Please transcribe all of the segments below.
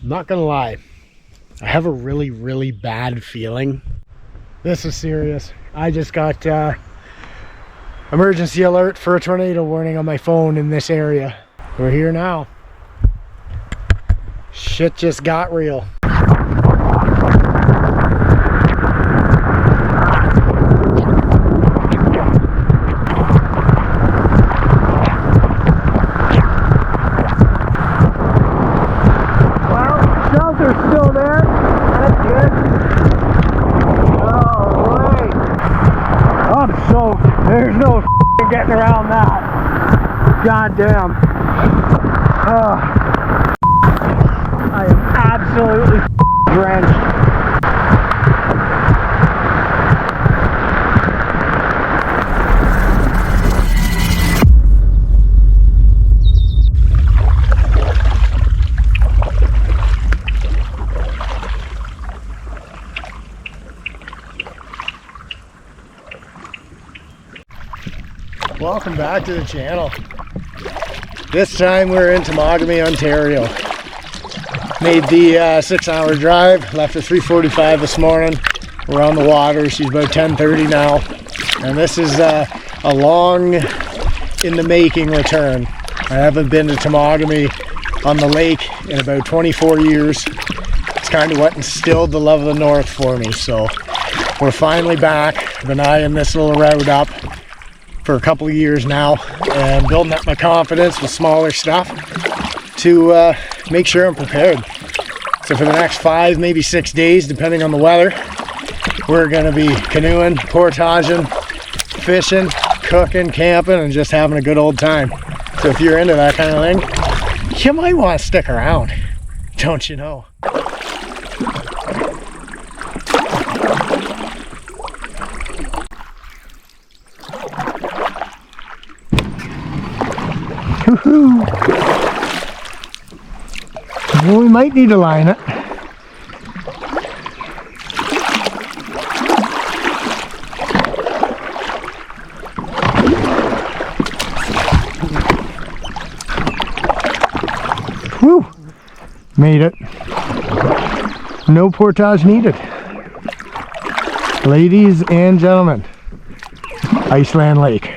I'm not gonna lie, I have a really bad feeling. This is serious. I just got emergency alert for a tornado warning on my phone in this area. We're here now. Shit just got real. Still there. That's good. Alright. I'm soaked. There's no getting around that. God damn. I am absolutely drenched. Welcome back to the channel. This time we're in Temagami, Ontario. Made the 6-hour drive, left at 3:45 this morning. We're on the water. She's about 10:30 now. And this is a long in the making return. I haven't been to Temagami on the lake in about 24 years. It's kind of what instilled the love of the North for me. So we're finally back. I've been eyeing this little route up for a couple of years now and building up my confidence with smaller stuff to make sure I'm prepared. So for the next 5, maybe 6 days, depending on the weather, we're gonna be canoeing, portaging, fishing, cooking, camping, and just having a good old time. So if you're into that kind of thing, you might want to stick around, don't you know? Well, we might need to line it. Woo! Made it. No portage needed. Ladies and gentlemen, Iceland Lake.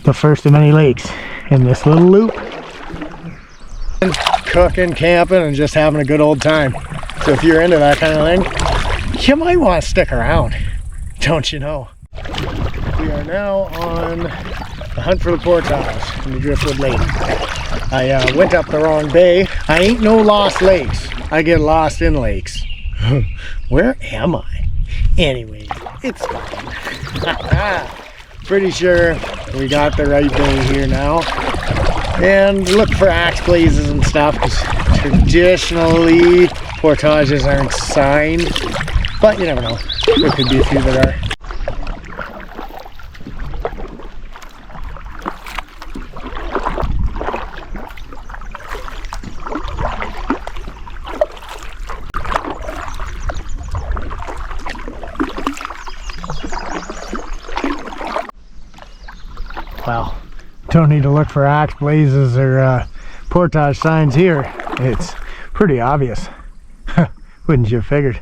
The first of many lakes in this little loop. Cooking, camping, and just having a good old time. So if you're into that kind of thing, you might want to stick around, don't you know? We are now on the hunt for the portage in the Driftwood Lake. I went up the wrong bay. I ain't no lost lakes. I get lost in lakes. Where am I? Anyway, it's fine. Pretty sure we got the right bay here now. And look for axe blazes and stuff, because traditionally portages aren't signed, but you never know. There could be a few that are. Well, don't need to look for axe blazes or portage signs here. It's pretty obvious. Wouldn't you have figured?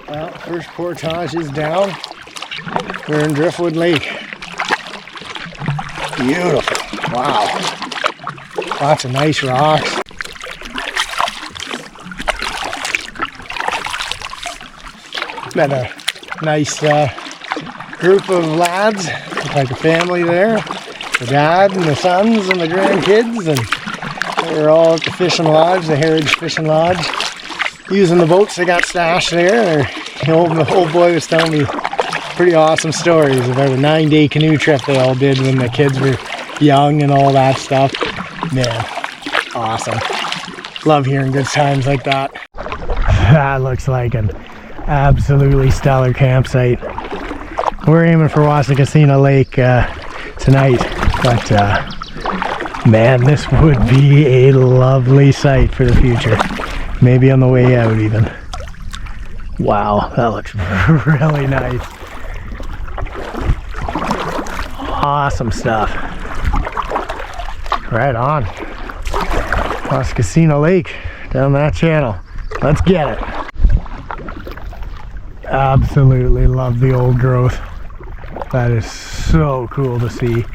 Well, first portage is down. We're in Driftwood Lake. Beautiful. Wow. Lots of nice rocks. Met a nice group of lads, like a family there. The dad and the sons and the grandkids, and they were all at the fishing lodge, the Heritage Fishing Lodge, using the boats they got stashed there. The old boy was telling me pretty awesome stories about a 9-day canoe trip they all did when the kids were young and all that stuff. Man, awesome. Love hearing good times like that. That looks like an absolutely stellar campsite. We're aiming for Wasikasina Lake tonight, but man, this would be a lovely site for the future. Maybe on the way out even. Wow, that looks really nice. Awesome stuff. Right on. Wasikasina Lake down that channel. Let's get it. Absolutely love the old growth. That is so cool to see.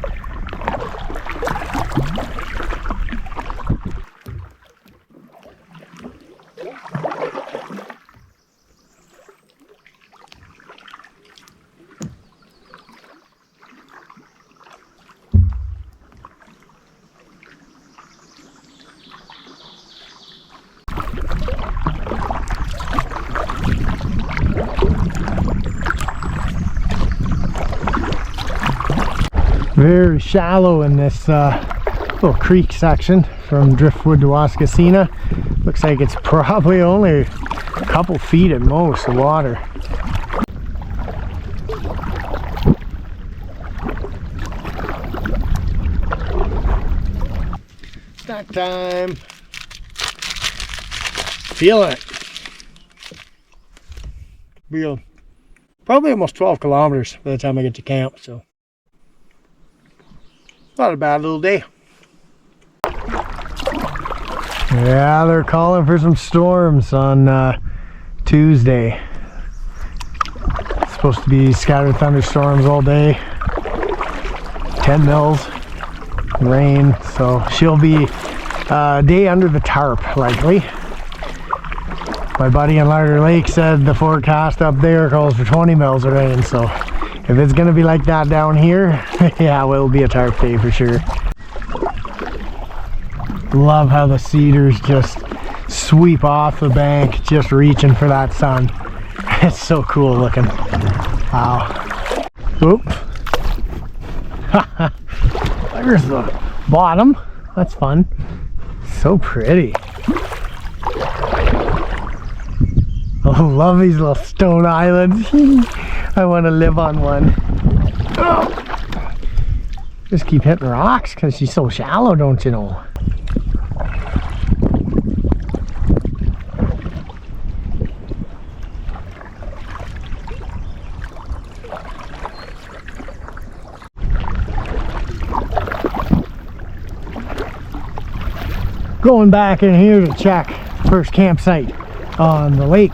Very shallow in this little creek section from Driftwood to Wasikasina. Looks like it's probably only a couple feet at most of water. Snack time. Feeling it. We'll probably almost 12 kilometers by the time I get to camp, so not a bad little day. Yeah, they're calling for some storms on Tuesday. It's supposed to be scattered thunderstorms all day. 10 mils rain, so she'll be a day under the tarp likely. My buddy in Larder Lake said the forecast up there calls for 20 mils of rain, so if it's gonna be like that down here, yeah, it will be a tarp day for sure. Love how the cedars just sweep off the bank, just reaching for that sun. It's so cool looking. Wow. Oop. There's the bottom. That's fun. So pretty. I love these little stone islands. I want to live on one. Oh. Just keep hitting rocks because she's so shallow, don't you know? Going back in here to check first campsite on the lake.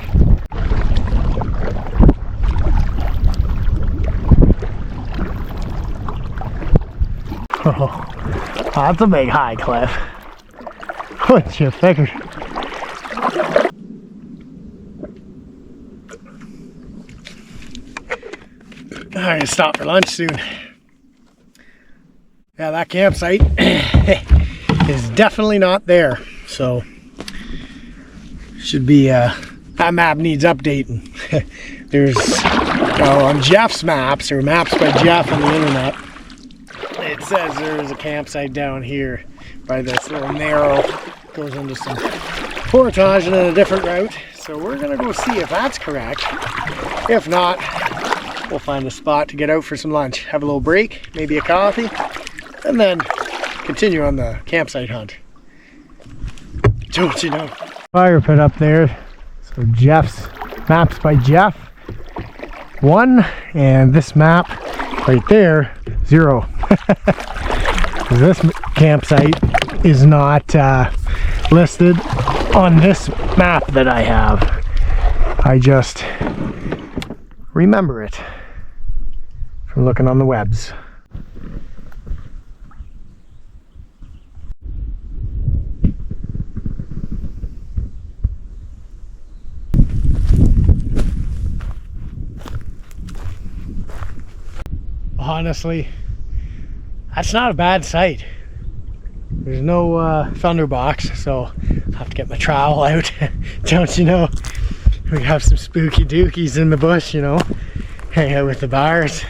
Oh, that's a big high cliff. What's your figure? I'm gonna stop for lunch soon. Yeah, that campsite is definitely not there, so should be that map needs updating. There's on Jeff's maps, or maps by Jeff on the internet, it says there's a campsite down here by this little narrow, goes into some portage and then a different route, so we're gonna go see if that's correct. If not, we'll find a spot to get out for some lunch, have a little break, maybe a coffee, and then continue on the campsite hunt. Don't you know? Fire pit up there. So Jeff's maps by Jeff 1, and this map right there 0. This campsite is not listed on this map that I have. I just remember it from looking on the webs. Honestly, that's not a bad sight. There's no thunderbox, so I'll have to get my trowel out. Don't you know? We have some spooky dookies in the bush, you know, hang out with the bars.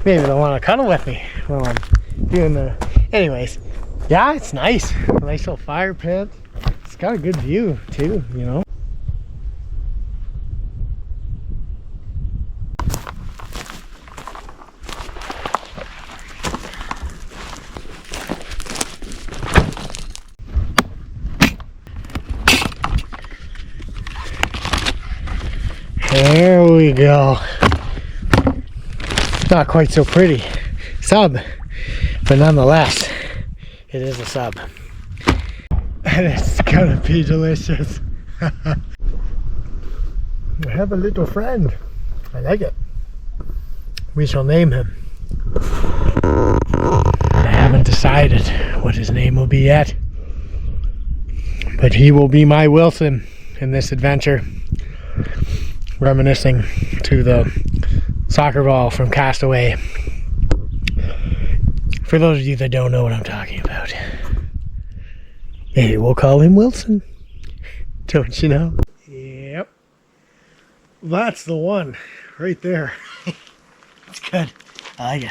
Maybe they'll want to cuddle with me while I'm doing the... Anyways, Yeah, it's nice. Nice little fire pit. It's got a good view too, you know. There we go. Not quite so pretty sub, but nonetheless, it is a sub. And it's gonna be delicious. I have a little friend. I like it. We shall name him. I haven't decided what his name will be yet, but he will be my Wilson in this adventure. Reminiscing to the soccer ball from Castaway. For those of you that don't know what I'm talking about, maybe we'll call him Wilson. Don't you know? Yep. That's the one right there. That's good. I like it.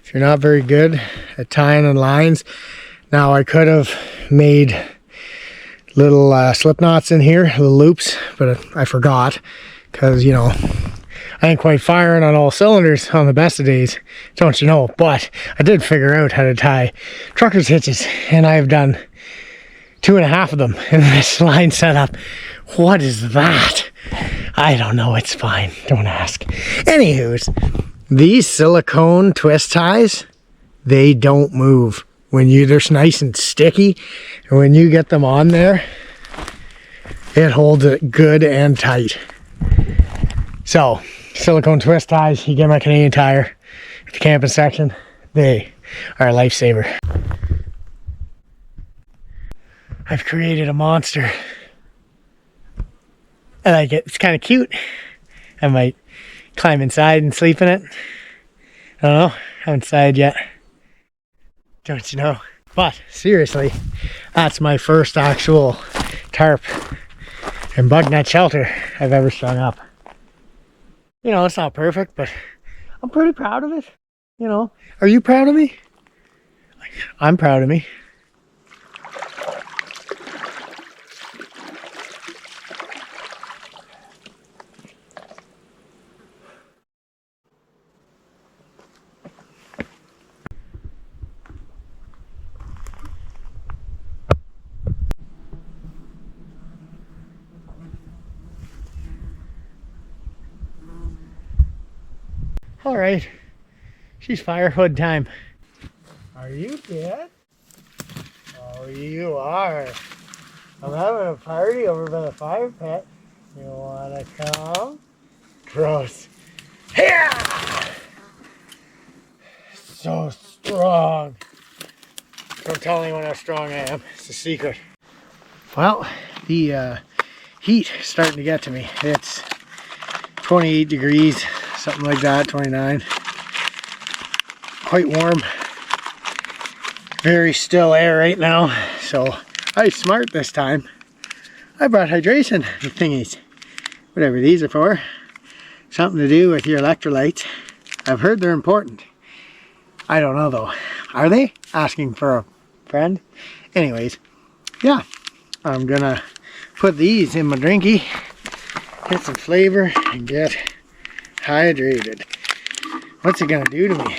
If you're not very good at tying on lines, now I could have made little slip knots in here, little loops, but I forgot because, you know, I ain't quite firing on all cylinders on the best of days, don't you know? But I did figure out how to tie trucker's hitches, and I've done 2.5 of them in this line setup. What is that? I don't know. It's fine. Don't ask. Anywho's, these silicone twist ties, they don't move. When they're nice and sticky, and when you get them on there, it holds it good and tight. So, silicone twist ties, you get my Canadian Tire at the camping section, they are a lifesaver. I've created a monster. I like it. It's kind of cute. I might climb inside and sleep in it. I don't know. I haven't decided yet. Don't you know? But seriously, that's my first actual tarp and bug net shelter I've ever strung up. You know, it's not perfect, but I'm pretty proud of it. You know, are you proud of me? I'm proud of me. All right, she's firewood time. Are you dead? Oh, you are. I'm having a party over by the fire pit. You wanna come? Gross. Yeah! So strong. Don't tell anyone how strong I am. It's a secret. Well, the heat is starting to get to me. It's 28 degrees. Something like that, 29. Quite warm. Very still air right now. So I was smart this time. I brought hydration thingies. Whatever these are for. Something to do with your electrolytes. I've heard they're important. I don't know though. Are they? Asking for a friend. Anyways, yeah. I'm gonna put these in my drinky. Get some flavor and get hydrated. What's it gonna do to me?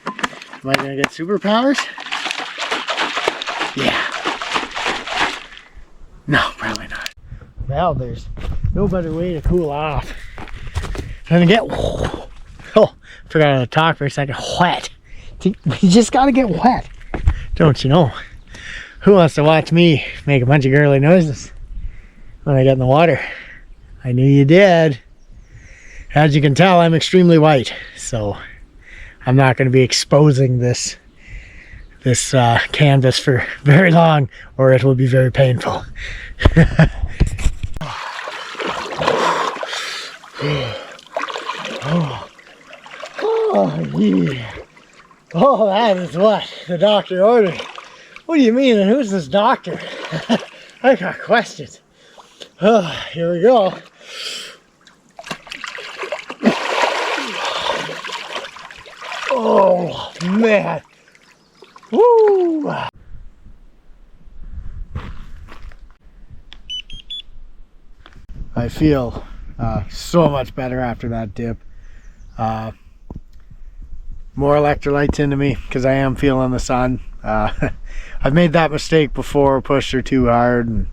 Am I gonna get superpowers? Yeah. No, probably not. Well, there's no better way to cool off than to get, oh, forgot how to talk for a second, wet. You just gotta get wet, don't you know? Who wants to watch me make a bunch of girly noises when I get in the water? I knew you did. As you can tell, I'm extremely white, so I'm not going to be exposing this canvas for very long, or it will be very painful. Oh, yeah. Oh, that is what the doctor ordered. What do you mean? And who's this doctor? I got questions. Here we go. Oh man. Woo! I feel so much better after that dip. More electrolytes into me because I am feeling the sun. I've made that mistake before, pushed her too hard, and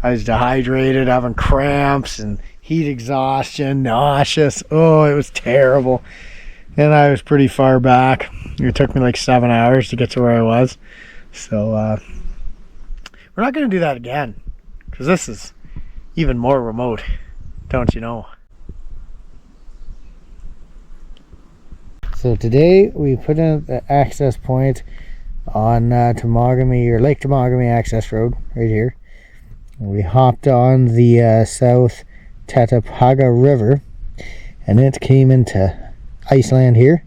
I was dehydrated, having cramps and heat exhaustion, nauseous. Oh, it was terrible. And I was pretty far back. It took me like 7 hours to get to where I was. So we're not going to do that again because this is even more remote, don't you know? So today we put in the access point on Temagami, or Lake Temagami access road right here. We hopped on the South Tatapaga River and it came into Iceland here.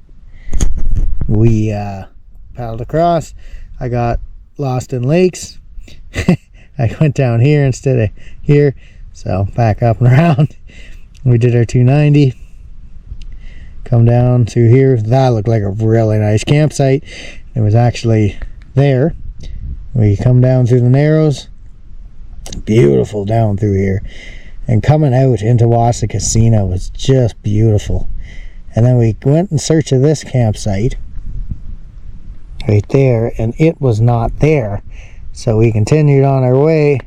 We paddled across. I got lost in lakes. I went down here instead of here, so back up and around. We did our 290. Come down through here. That looked like a really nice campsite. It was actually there. We come down through the Narrows. Beautiful down through here. And coming out into Wassa Casino was just beautiful. And then we went in search of this campsite right there, and it was not there. So we continued on our way.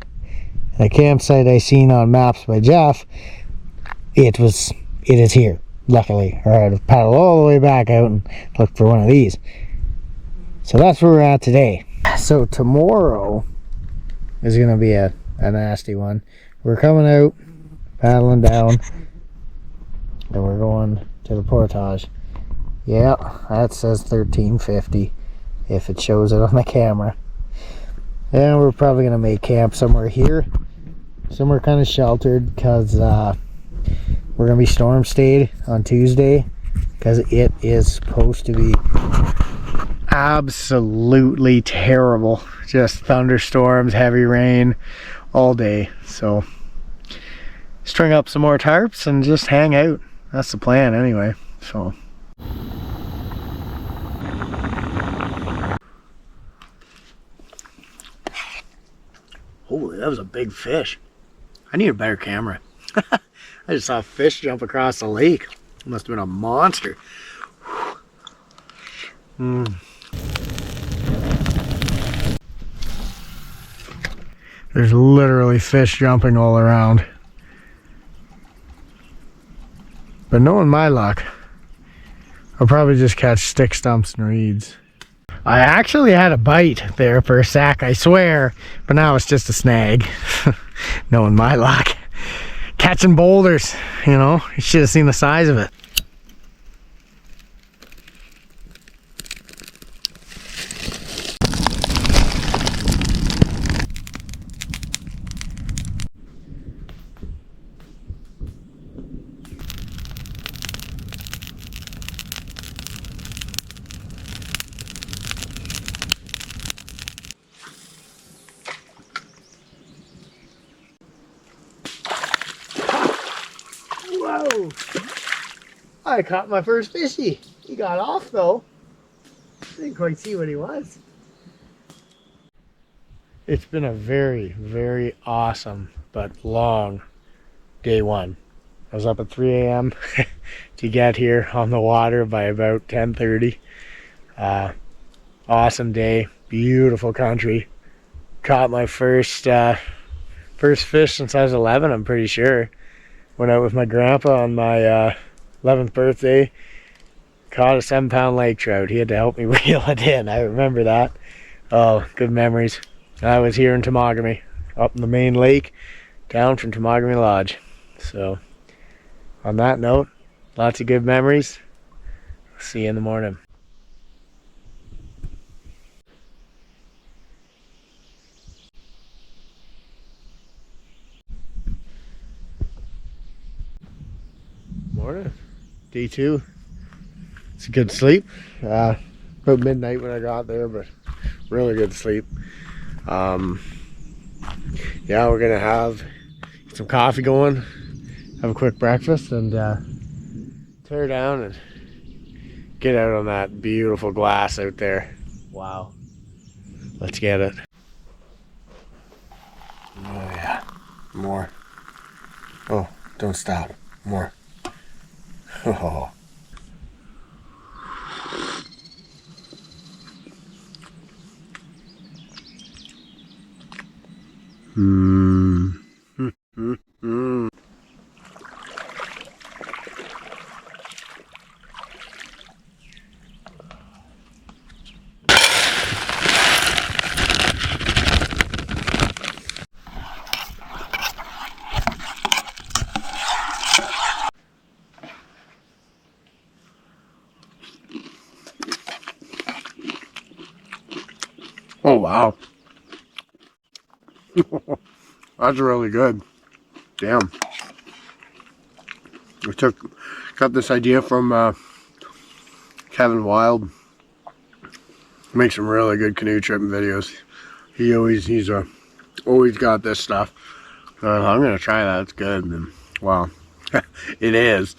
The campsite I seen on maps by Jeff, it is here, luckily. Or I'd have paddled all the way back out and looked for one of these. So that's where we're at today. So tomorrow is going to be a nasty one. We're coming out, paddling down, and we're going to the portage. Yeah, that says 1350 if it shows it on the camera. And we're probably going to make camp somewhere here, somewhere kind of sheltered, because we're going to be storm stayed on Tuesday because it is supposed to be absolutely terrible. Just thunderstorms, heavy rain all day. So string up some more tarps and just hang out. That's the plan anyway. So holy, that was a big fish. I need a better camera. I just saw a fish jump across the lake. It must have been a monster. There's literally fish jumping all around. But knowing my luck, I'll probably just catch stick stumps and reeds. I actually had a bite there for a sec, I swear, but now it's just a snag. Knowing my luck. Catching boulders, you know, you should have seen the size of it. Whoa! I caught my first fishy. He got off though. Didn't quite see what he was. It's been a very, very awesome but long day one. I was up at 3 a.m. to get here on the water by about 10:30. Awesome day, beautiful country. Caught my first fish since I was 11, I'm pretty sure. Went out with my grandpa on my 11th birthday. Caught a 7-pound lake trout. He had to help me reel it in. I remember that. Oh, good memories. I was here in Temagami, up in the main lake, down from Temagami Lodge. So, on that note, lots of good memories. See you in the morning. Morning. Day 2. It's a good sleep. About midnight when I got there, but really good sleep. Yeah, we're gonna have some coffee going, have a quick breakfast, and tear down and get out on that beautiful glass out there. Wow. Let's get it. Oh yeah, more. Oh, don't stop. More. Oh. Oh wow. That's really good. Damn. Got this idea from Kevin Wild. Makes some really good canoe tripping videos. He's always got this stuff. I'm gonna try that. It's good. And, wow. It is.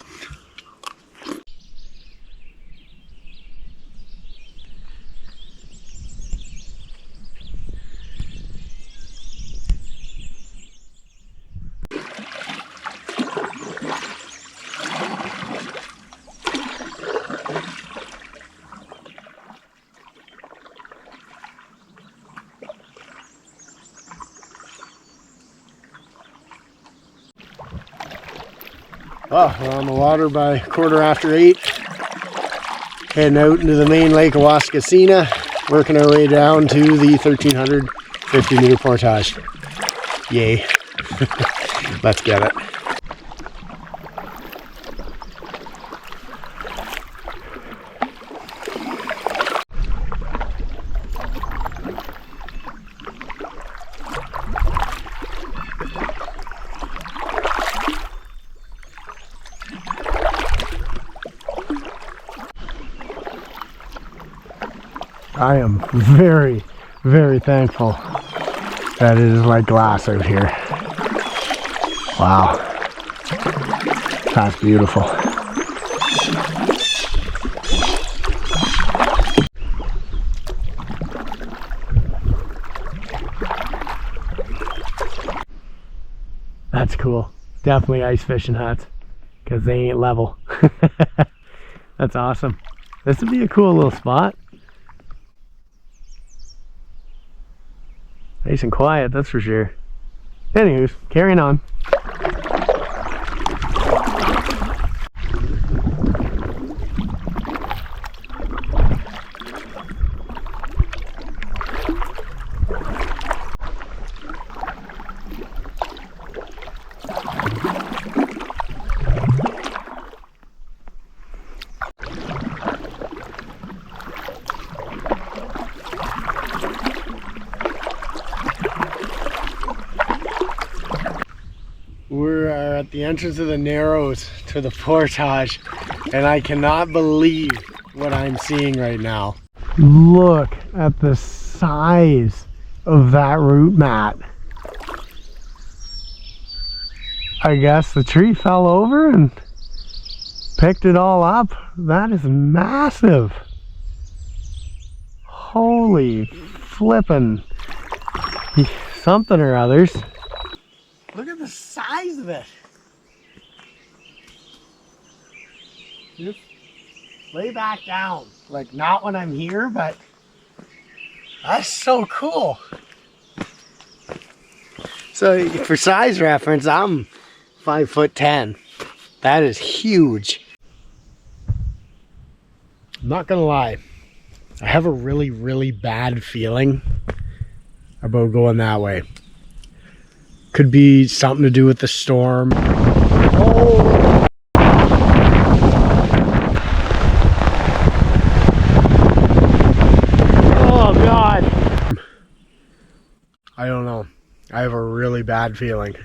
Oh, we're on the water by 8:15. Heading out into the main lake of Waskasina, working our way down to the 1,350 meter portage. Yay. Let's get it. I am very, very thankful that it is like glass out here. Wow. That's beautiful. That's cool. Definitely ice fishing huts, because they ain't level. That's awesome. This would be a cool little spot. Nice and quiet, that's for sure. Anyways, carrying on. We're at the entrance of the Narrows to the portage, and I cannot believe what I'm seeing right now. Look at the size of that root mat. I guess the tree fell over and picked it all up. That is massive. Holy flippin' something or others. Look at the size of it. Just lay back down. Like, not when I'm here, but that's so cool. So for size reference, I'm 5'10". That is huge. I'm not gonna lie. I have a really, really bad feeling about going that way. Could be something to do with the storm. Oh! Oh God! I don't know. I have a really bad feeling.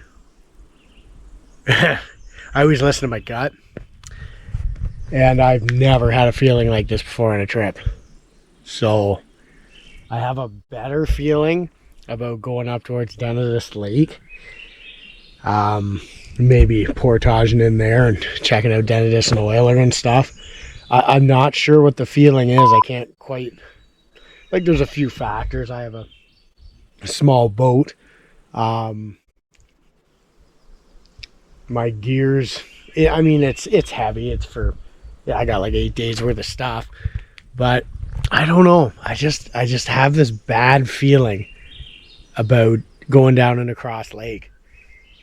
I always listen to my gut. And I've never had a feeling like this before on a trip. So I have a better feeling about going up towards the end of this lake. Maybe portaging in there and checking out Denidus and Oiler and stuff. I'm not sure what the feeling is. I can't quite, like, there's a few factors. I have a small boat. My gears, I mean, it's heavy. It's for, yeah, I got like 8 days worth of stuff, but I don't know. I just have this bad feeling about going down and across lake.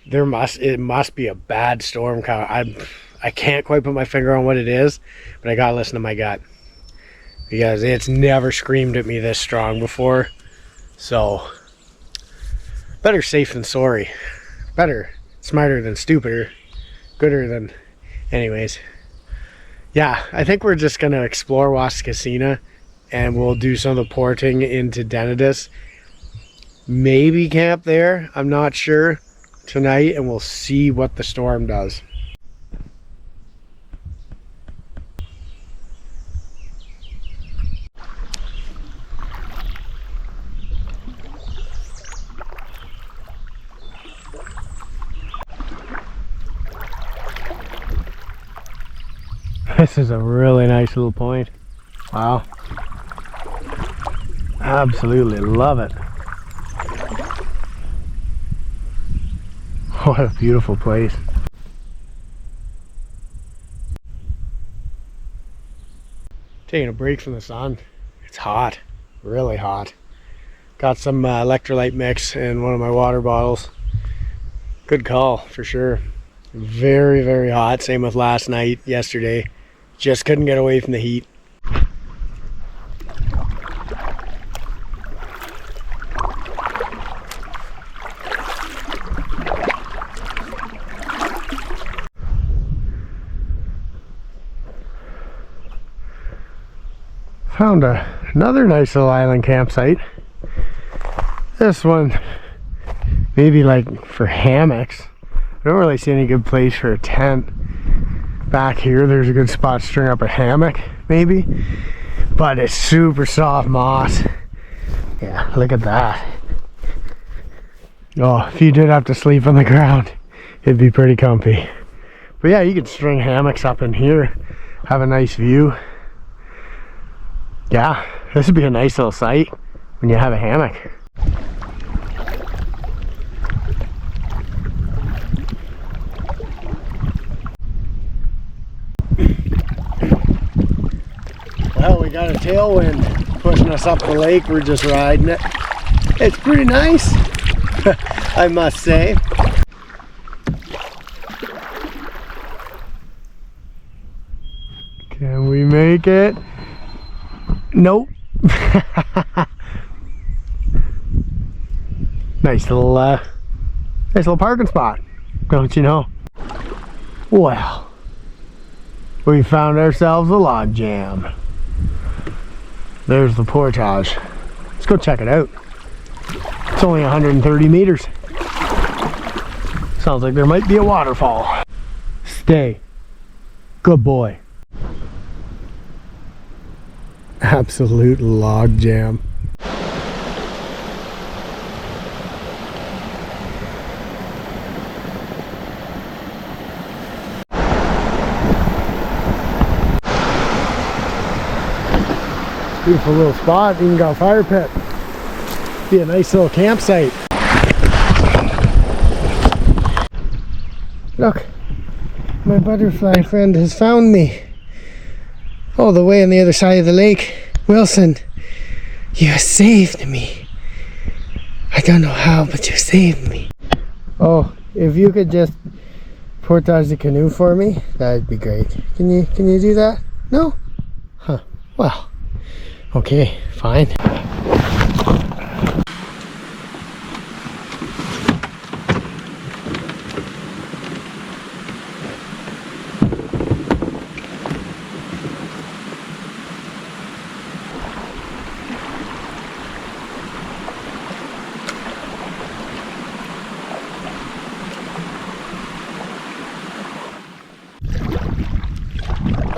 It must be a bad storm coming. I can't quite put my finger on what it is, but I gotta listen to my gut, because it's never screamed at me this strong before. So better safe than sorry. Better smarter than stupider. Gooder than, anyways. Yeah, I think we're just gonna explore Waskasina, and we'll do some of the porting into Denidus. Maybe camp there, I'm not sure, tonight, and we'll see what the storm does. This is a really nice little point. Wow. Absolutely love it. What a beautiful place. Taking a break from the sun. It's hot, really hot. Got some electrolyte mix in one of my water bottles. Good call, for sure. Very, very hot. Same with last night, yesterday. Just couldn't get away from the heat. Found another nice little island campsite. This one, maybe like for hammocks. I don't really see any good place for a tent. Back here, there's a good spot to string up a hammock, maybe. But it's super soft moss. Yeah, look at that. Oh, if you did have to sleep on the ground, it'd be pretty comfy. But yeah, you could string hammocks up in here, have a nice view. Yeah, this would be a nice little site when you have a hammock. Well, we got a tailwind pushing us up the lake. We're just riding it. It's pretty nice, I must say. Can we make it? Nope. Nice little parking spot, don't you know? Well, we found ourselves a log jam. There's the portage. Let's go check it out. It's only 130 meters. Sounds like there might be a waterfall. Stay. Good boy. Absolute log jam. Beautiful little spot, even got a fire pit. Be a nice little campsite. Look, my butterfly friend has found me. All the way on the other side of the lake. Wilson, you saved me. I don't know how, but you saved me. Oh, if you could just portage the canoe for me, that'd be great. Can you do that? No? Huh. Well. Okay, fine.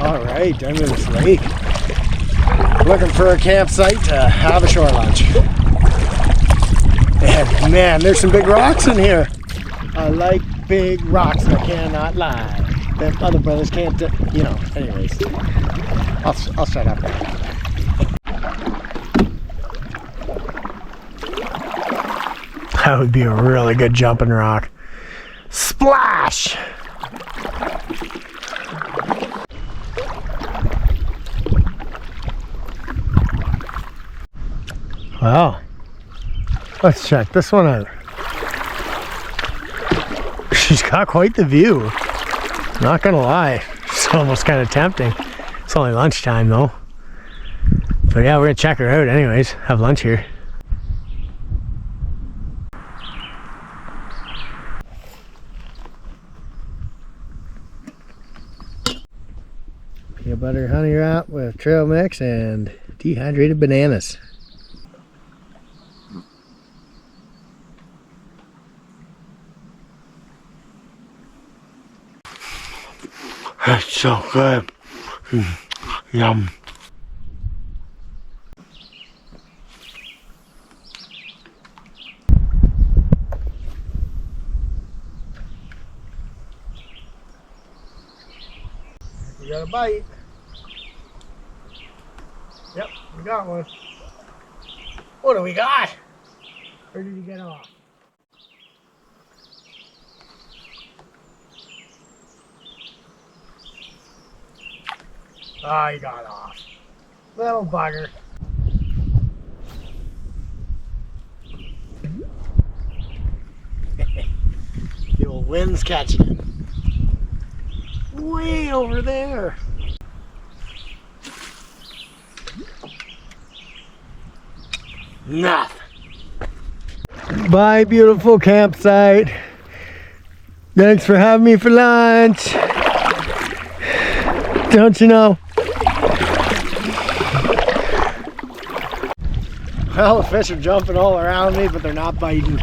All right, done with this lake. Looking for a campsite to have a shore lunch. And man, there's some big rocks in here. I like big rocks, I cannot lie. The other brothers can't, you know, anyways. I'll shut up. That would be a really good jumping rock. Splash! Wow. Let's check this one out. She's got quite the view. Not gonna lie. It's almost kind of tempting. It's only lunchtime though. But yeah, we're gonna check her out anyways. Have lunch here. Peanut butter honey wrap with trail mix and dehydrated bananas. That's so good. Yum. We got a bite. Yep, we got one. What do we got? Where did he get off? Oh, he got off. Little bugger. The old wind's catching it. Way over there. Nothing. Bye, beautiful campsite. Thanks for having me for lunch. Don't you know? Well, the fish are jumping all around me, but they're not biting.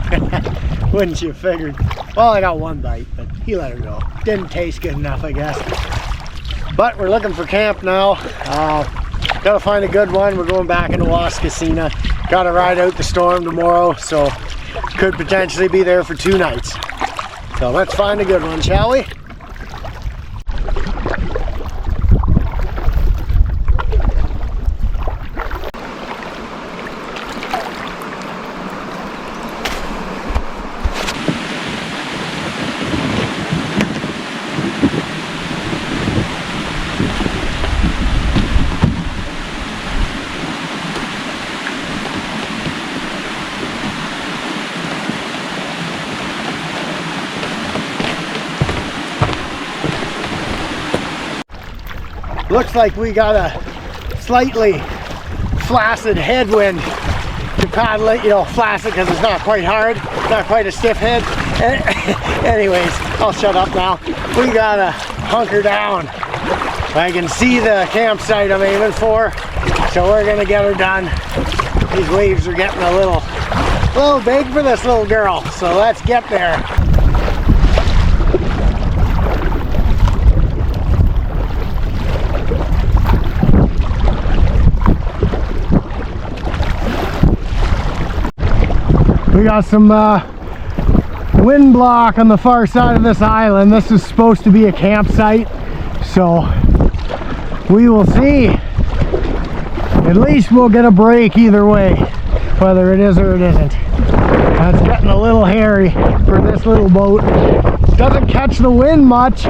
Wouldn't you have figured? Well, I got one bite, but he let her go. Didn't taste good enough, I guess. But we're looking for camp now. Gotta find a good one. We're going back into Waskasina. Gotta ride out the storm tomorrow, so could potentially be there for 2 nights. So let's find a good one, shall we? Looks like we got a slightly flaccid headwind to paddle it, you know, flaccid because it's not quite hard, not quite a stiff head. Anyways, I'll shut up now. We gotta hunker down. I can see the campsite I'm aiming for, so we're gonna get her done. These waves are getting a little big for this little girl, so let's get there. We got some wind block on the far side of this island. This is supposed to be a campsite, so we will see. At least we'll get a break either way, whether it is or it isn't. That's getting a little hairy for this little boat. Doesn't catch the wind much,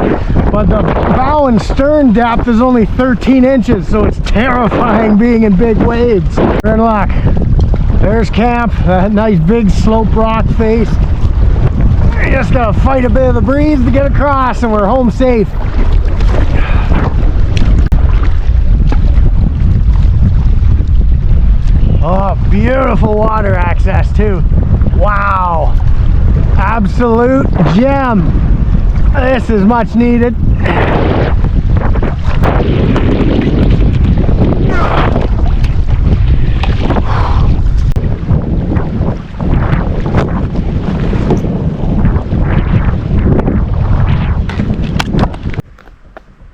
but the bow and stern depth is only 13 inches, so it's terrifying being in big waves. We're in luck. There's camp, that nice big slope rock face. We just gotta fight a bit of the breeze to get across and we're home safe. Oh, beautiful water access too. Wow, absolute gem. This is much needed.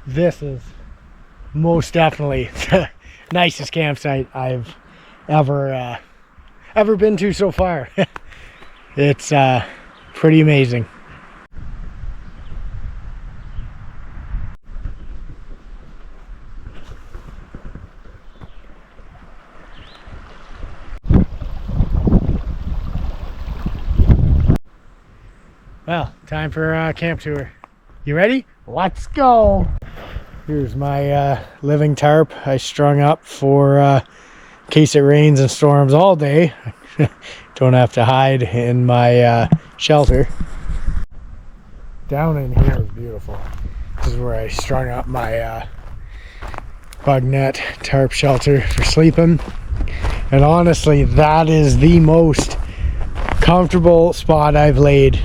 This is most definitely the nicest campsite I've ever been to so far. It's pretty amazing. Well, time for a camp tour. You ready? Let's go. Here's my living tarp I strung up for in case it rains and storms all day. Don't have to hide in my shelter. Down in here is beautiful. This is where I strung up my bug net tarp shelter for sleeping. And honestly, that is the most comfortable spot I've laid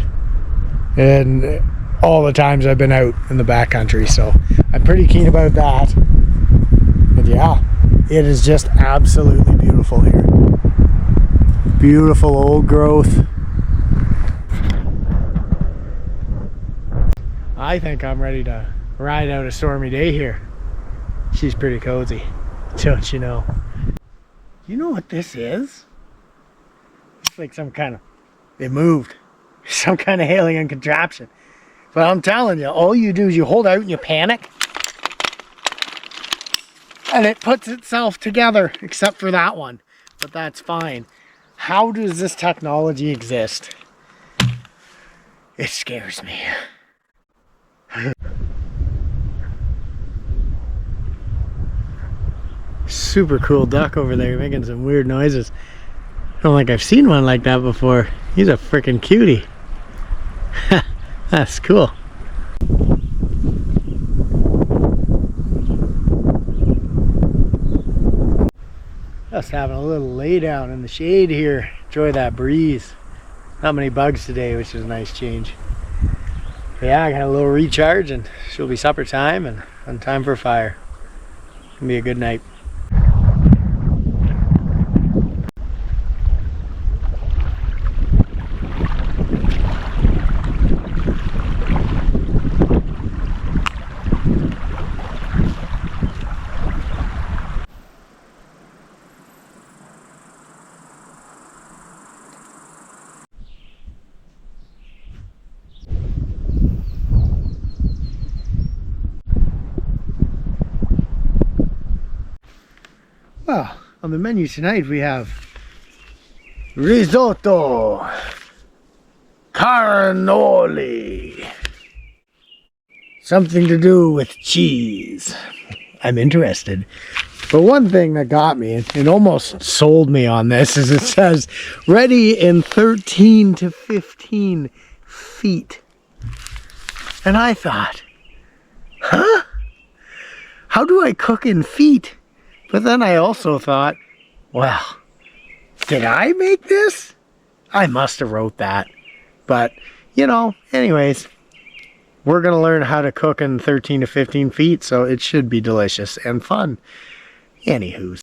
in all the times I've been out in the backcountry. So I'm pretty keen about that. And yeah, it is just absolutely beautiful here. Beautiful old growth. I think I'm ready to ride out a stormy day here. She's pretty cozy, don't you know? You know what this is? It's like some kind of, it moved. Some kind of alien contraption. But I'm telling you, all you do is you hold out and you panic. And it puts itself together, except for that one. But that's fine. How does this technology exist? It scares me. Super cool duck over there making some weird noises. I don't think I've seen one like that before. He's a freaking cutie. That's cool. Just having a little lay down in the shade here. Enjoy that breeze. Not many bugs today, which is a nice change. But yeah, I got a little recharge and she'll be supper time and time for a fire. Gonna be a good night. Well, on the menu tonight we have risotto, cannoli, something to do with cheese. I'm interested. But one thing that got me, it almost sold me on this, is it says ready in 13 to 15 feet. And I thought, huh? How do I cook in feet? But then I also thought, well, did I make this? I must have wrote that. But, you know, anyways, we're going to learn how to cook in 13 to 15 feet, so it should be delicious and fun. Anywho's.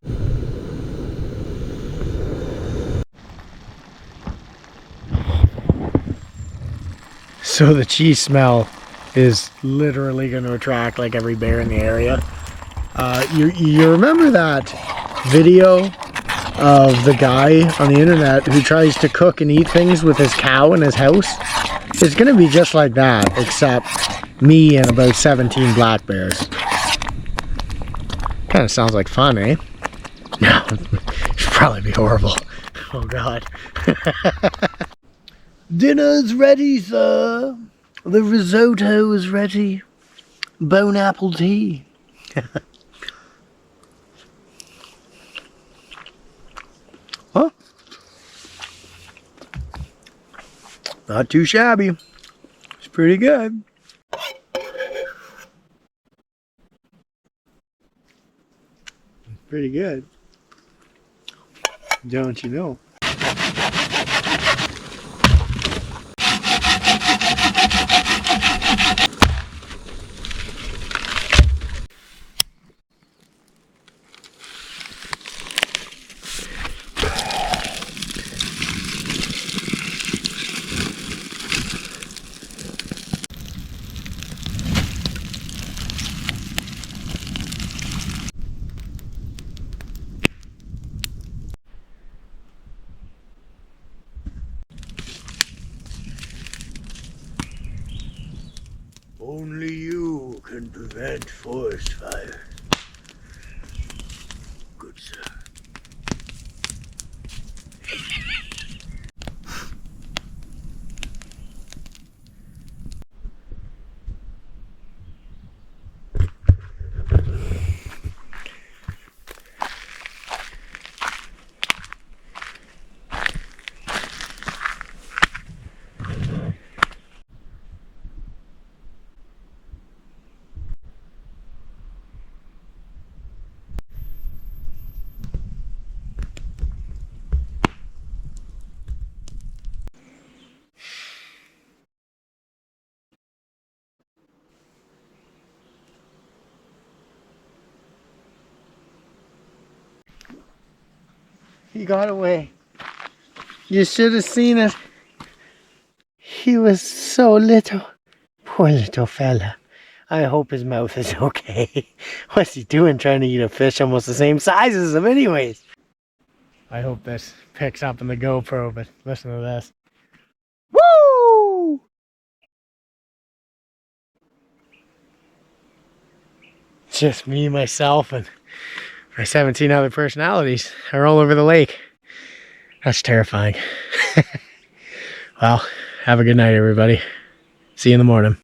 So the cheese smell is literally going to attract like every bear in the area. You remember that video of the guy on the internet who tries to cook and eat things with his cow in his house? It's going to be just like that, except me and about 17 black bears. Kind of sounds like fun, eh? No, it'd probably be horrible. Oh God. Dinner's ready, sir. The risotto is ready. Bone apple tea. Huh? Not too shabby. It's pretty good. Pretty good. Don't you know? Only you can prevent forest fire. Good sir. He got away. You should have seen it. He was so little. Poor little fella. I hope his mouth is okay. What's he doing trying to eat a fish almost the same size as him anyways? I hope this picks up in the GoPro, but listen to this. Woo! Just me, myself, and our 17 other personalities are all over the lake. That's terrifying. Well, have a good night, everybody. See you in the morning.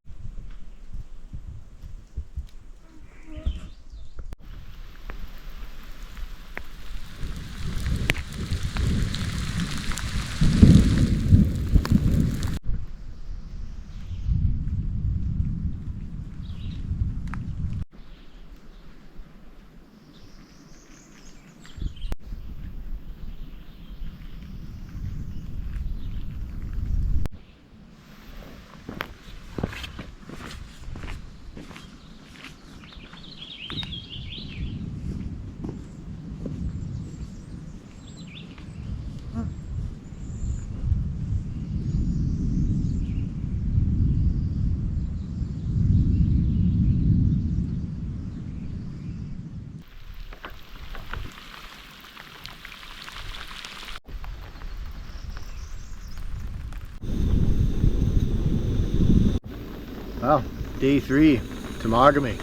Well, day 3, Temagami.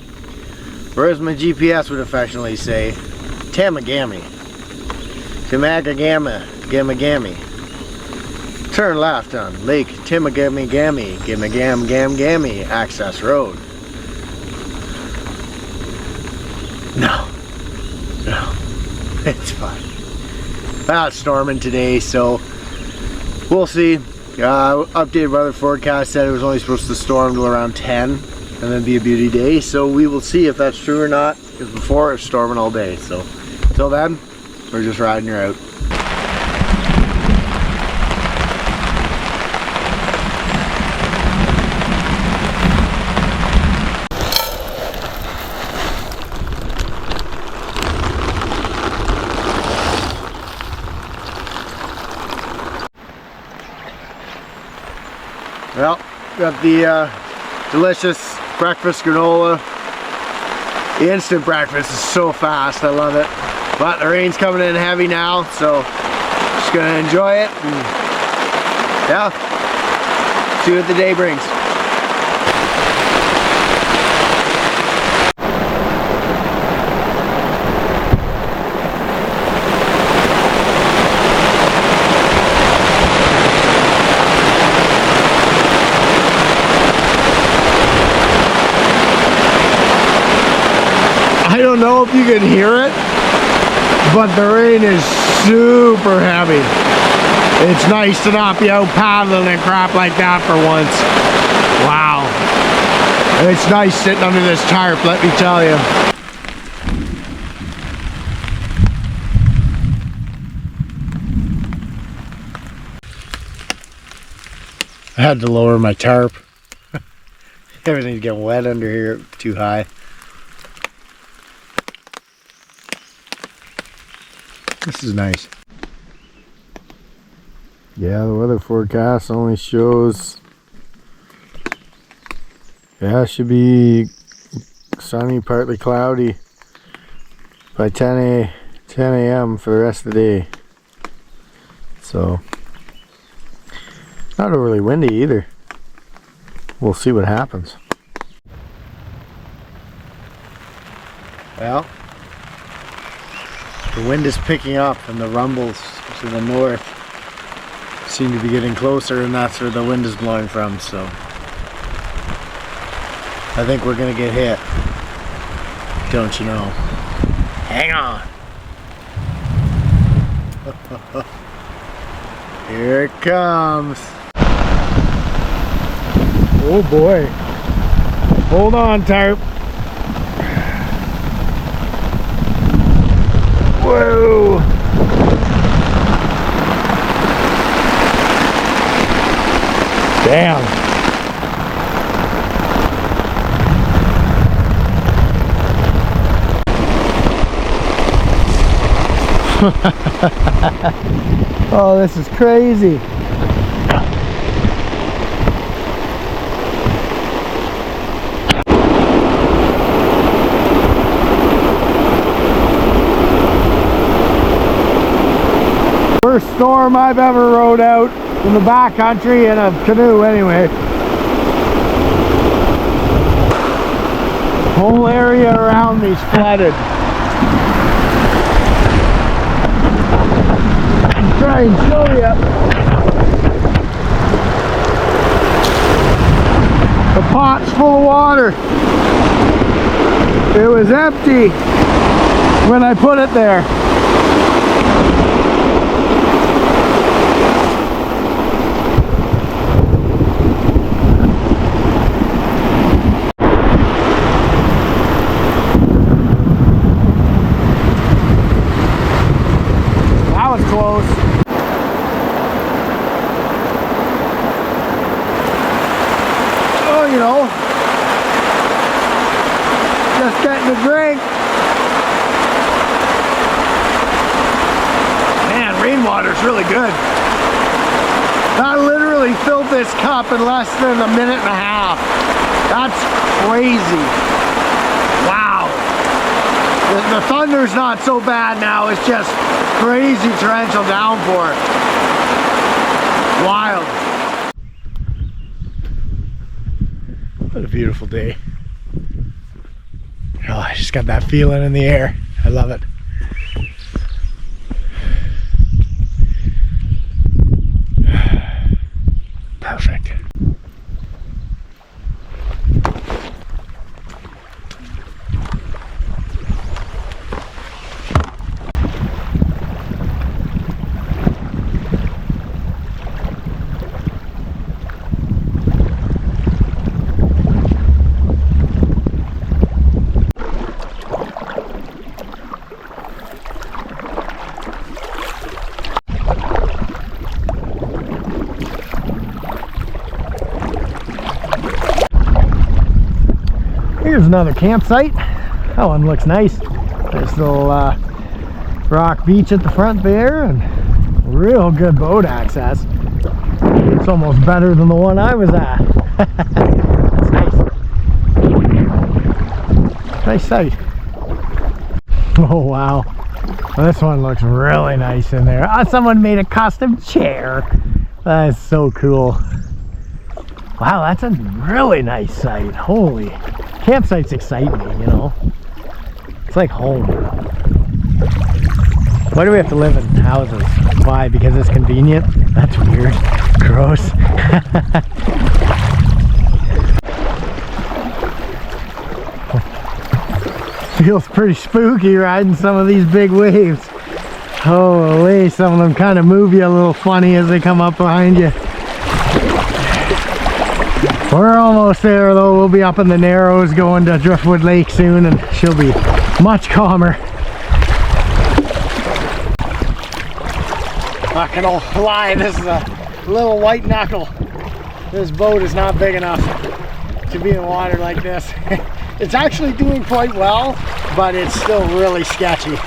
Or as my GPS would affectionately say, TEMAGAMI. Temagami, Gamagami. Turn left on Lake Temagami Gammy Access Road. No, it's fine. Well, it's storming today, so we'll see. Updated weather forecast said it was only supposed to storm till around 10 and then be a beauty day, so we will see if that's true or not, because before it's storming all day. So until then, we're just riding her out. Well, got the delicious breakfast granola. The instant breakfast is so fast, I love it. But the rain's coming in heavy now, so just gonna enjoy it and yeah, see what the day brings. I don't know if you can hear it, but the rain is super heavy. It's nice to not be out paddling and crap like that for once. Wow. It's nice sitting under this tarp, let me tell you. I had to lower my tarp. Everything's getting wet under here, too high. This is nice. Yeah, the weather forecast only shows, yeah, it should be sunny, partly cloudy by 10 a.m. for the rest of the day. So, not overly windy either. We'll see what happens. Well, the wind is picking up and the rumbles to the north seem to be getting closer, and that's where the wind is blowing from, so I think we're gonna get hit. Don't you know? Hang on. Here it comes. Oh boy. Hold on, tarp. Whoa. Damn. Oh, this is crazy. First storm I've ever rode out in the backcountry in a canoe anyway. Whole area around me's flooded. Try and show you. The pot's full of water. It was empty when I put it there. That was close. You know, just getting a drink. Man, rainwater's really good. I literally filled this cup in less than a minute and a half. That's crazy. Wow. The thunder's not so bad now, it's just crazy torrential downpour. Wild. What a beautiful day. Oh, I just got that feeling in the air. I love it. Perfect. Here's another campsite. That one looks nice. Nice little rock beach at the front there, and real good boat access. It's almost better than the one I was at. That's nice. Nice site. Oh wow. This one looks really nice in there. Someone made a custom chair. That is so cool. Wow, that's a really nice site. Holy. Campsites excite me, you know. It's like home. Why do we have to live in houses? Why? Because it's convenient? That's weird. Gross. Feels pretty spooky riding some of these big waves. Holy, some of them kind of move you a little funny as they come up behind you. We're almost there though. We'll be up in the Narrows going to Driftwood Lake soon, and she'll be much calmer. Not gonna lie, this is a little white knuckle. This boat is not big enough to be in water like this. It's actually doing quite well, but it's still really sketchy.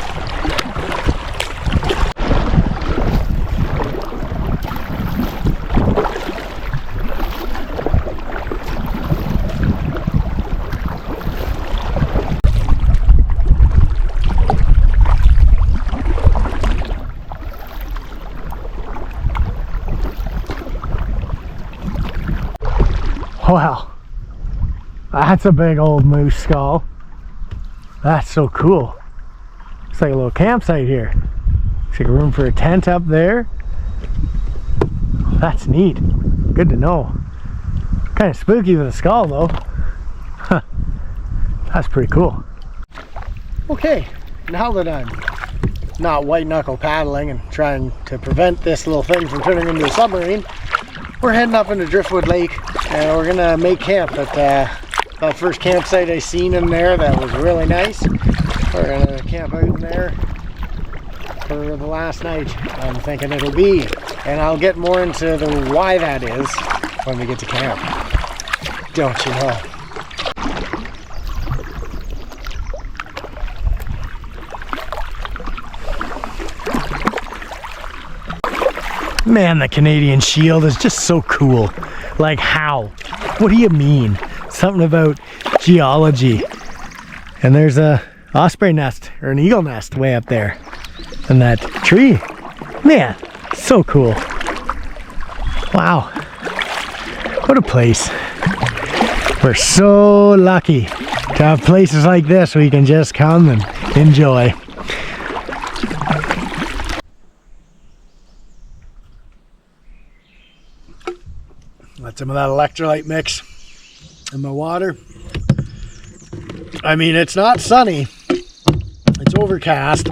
Wow, that's a big old moose skull. That's so cool. It's like a little campsite here. Looks like a room for a tent up there. That's neat. Good to know. Kind of spooky with a skull though. Huh. That's pretty cool. Okay, now that I'm not white knuckle paddling and trying to prevent this little thing from turning into a submarine, we're heading up into Driftwood Lake and we're gonna make camp at that first campsite I seen in there that was really nice. We're gonna camp out in there for the last night, I'm thinking it'll be. And I'll get more into the why that is when we get to camp. Don't you know? Man, the Canadian Shield is just so cool. Like how? What do you mean? Something about geology. And there's a osprey nest or an eagle nest way up there. And that tree. Man, so cool. Wow. What a place. We're so lucky to have places like this where you can just come and enjoy. Let some of that electrolyte mix in my water. I mean, it's not sunny. It's overcast.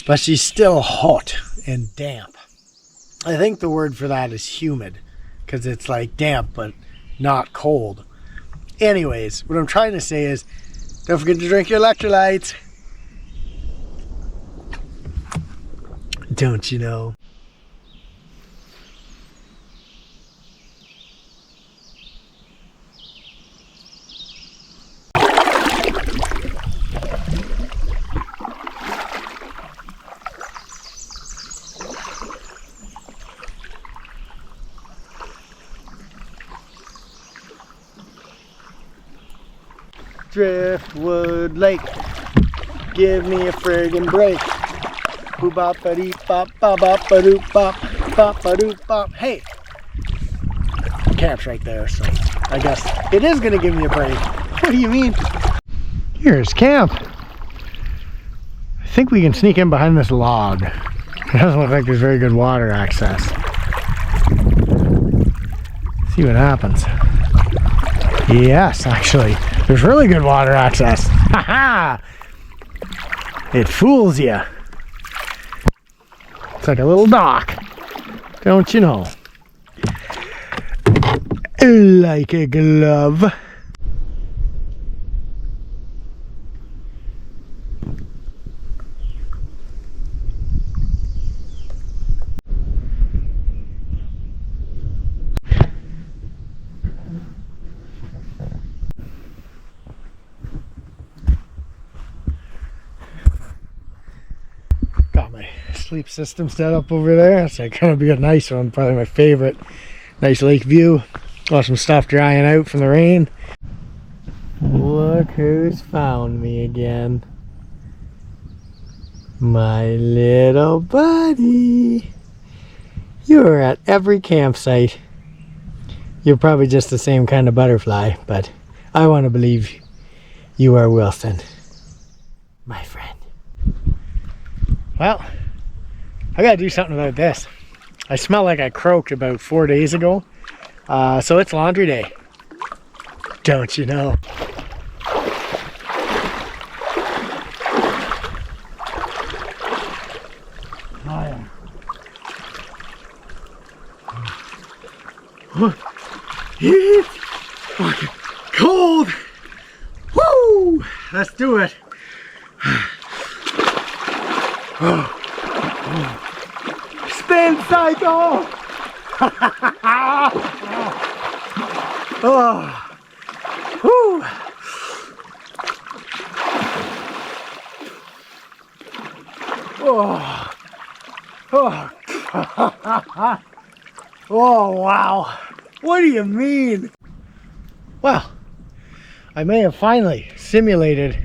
But she's still hot and damp. I think the word for that is humid. Because it's like damp, but not cold. Anyways, what I'm trying to say is, don't forget to drink your electrolytes. Don't you know? Driftwood Lake, give me a friggin' break. Boop bop ba dee bop bop bop ba doop bop bop ba doop bop. Hey, camp's right there, so I guess it is gonna give me a break. What do you mean? Here's camp. I think we can sneak in behind this log. It doesn't look like there's very good water access. See what happens. Yes, actually. There's really good water access. Haha! It fools you. It's like a little dock. Don't you know? Like a glove. Got my sleep system set up over there. It's like gonna be a nice one, probably my favorite. Nice lake view. Got some stuff drying out from the rain. Look who's found me again. My little buddy. You're at every campsite. You're probably just the same kind of butterfly, but I want to believe you are Wilson, my friend. Well, I gotta do something about this. I smell like I croaked about 4 days ago. So it's laundry day. Don't you know? Oh yeah. It's fucking cold. Woo! Let's do it. Spin cycle! Oh. Woo. Oh. Oh. Oh, wow. What do you mean? Well, I may have finally simulated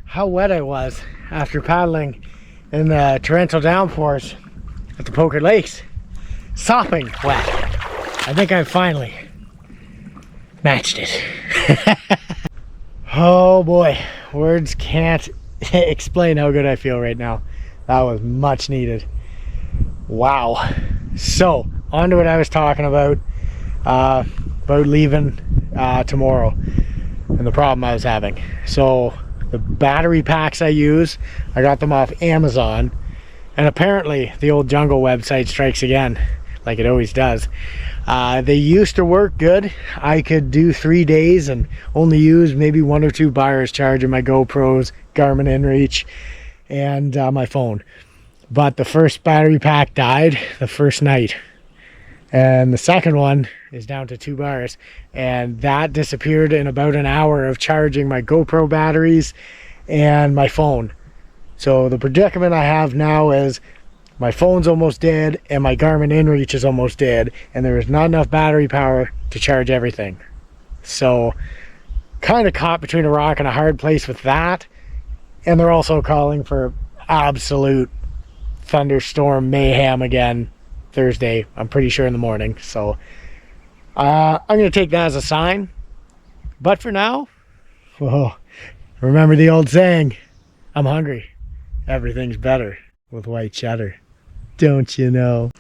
how wet I was after paddling in the torrential downpours at the Poker Lakes. Sopping wet. I think I finally matched it. Oh boy, words can't explain how good I feel right now. That was much needed. Wow. So, on to what I was talking about leaving tomorrow and the problem I was having. So, the battery packs I use, I got them off Amazon, and apparently the old Jungle website strikes again, like it always does. They used to work good. I could do 3 days and only use maybe 1 or 2 bars charging my GoPros, Garmin InReach, and my phone. But the first battery pack died the first night, and the second one is down to 2 bars, and that disappeared in about an hour of charging my GoPro batteries and my phone. So the predicament I have now is my phone's almost dead and my Garmin InReach is almost dead, and there is not enough battery power to charge everything. So kind of caught between a rock and a hard place with that. And they're also calling for absolute thunderstorm mayhem again Thursday, I'm pretty sure, in the morning. So I'm going to take that as a sign. But for now, remember the old saying, I'm hungry. Everything's better with white cheddar. Don't you know?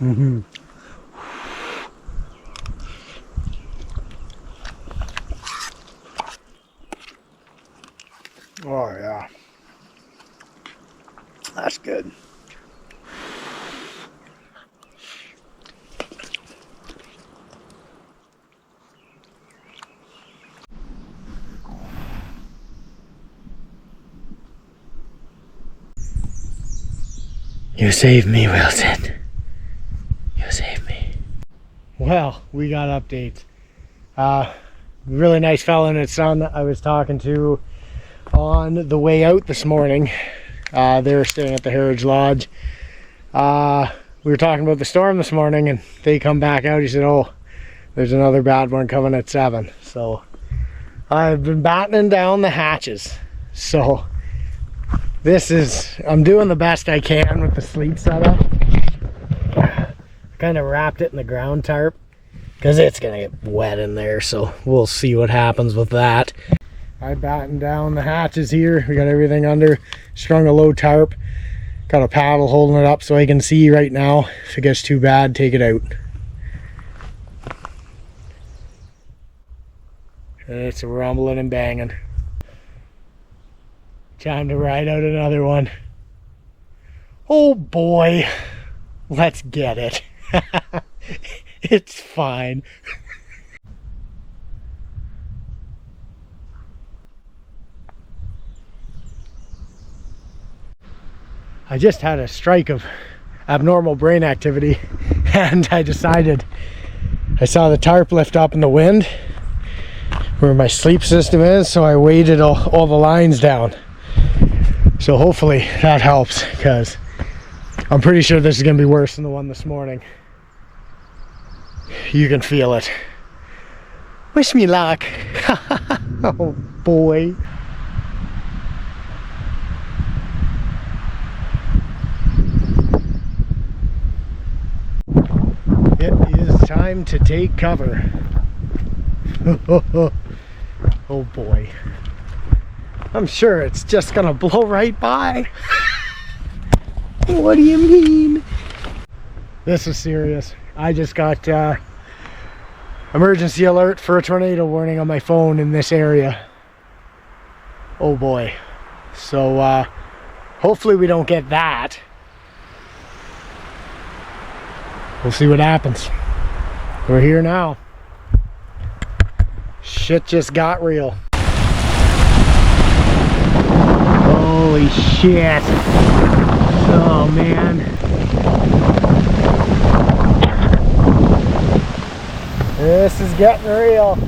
Mm-hmm. Oh yeah, that's good. You saved me, Wilson. You saved me. Well, we got updates. Really nice fella and his son I was talking to on the way out this morning. They were staying at the Heritage Lodge. We were talking about the storm this morning, and they come back out. He said, oh, there's another bad one coming at 7. So I've been battening down the hatches. So I'm doing the best I can with the sleep setup. Kind of wrapped it in the ground tarp because it's gonna get wet in there, so we'll see what happens with that. I battened down the hatches here. We got everything under, strung a low tarp, got a paddle holding it up so I can see right now. If it gets too bad, take it out. It's rumbling and banging. Time to ride out another one. Oh boy, let's get it. It's fine. I just had a strike of abnormal brain activity, and I decided, I saw the tarp lift up in the wind where my sleep system is, so I weighted all the lines down. So hopefully that helps, because I'm pretty sure this is going to be worse than the one this morning. You can feel it. Wish me luck. Oh boy. It is time to take cover. Oh boy. I'm sure it's just gonna blow right by. What do you mean? This is serious. I just got emergency alert for a tornado warning on my phone in this area. Oh boy. So hopefully we don't get that. We'll see what happens. We're here now. Shit just got real. Holy shit. Oh man. This is getting real.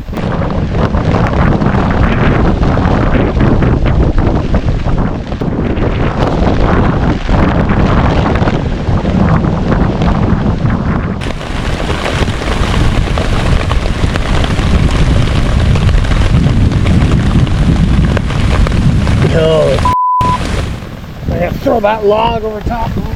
throw that log over top of the line.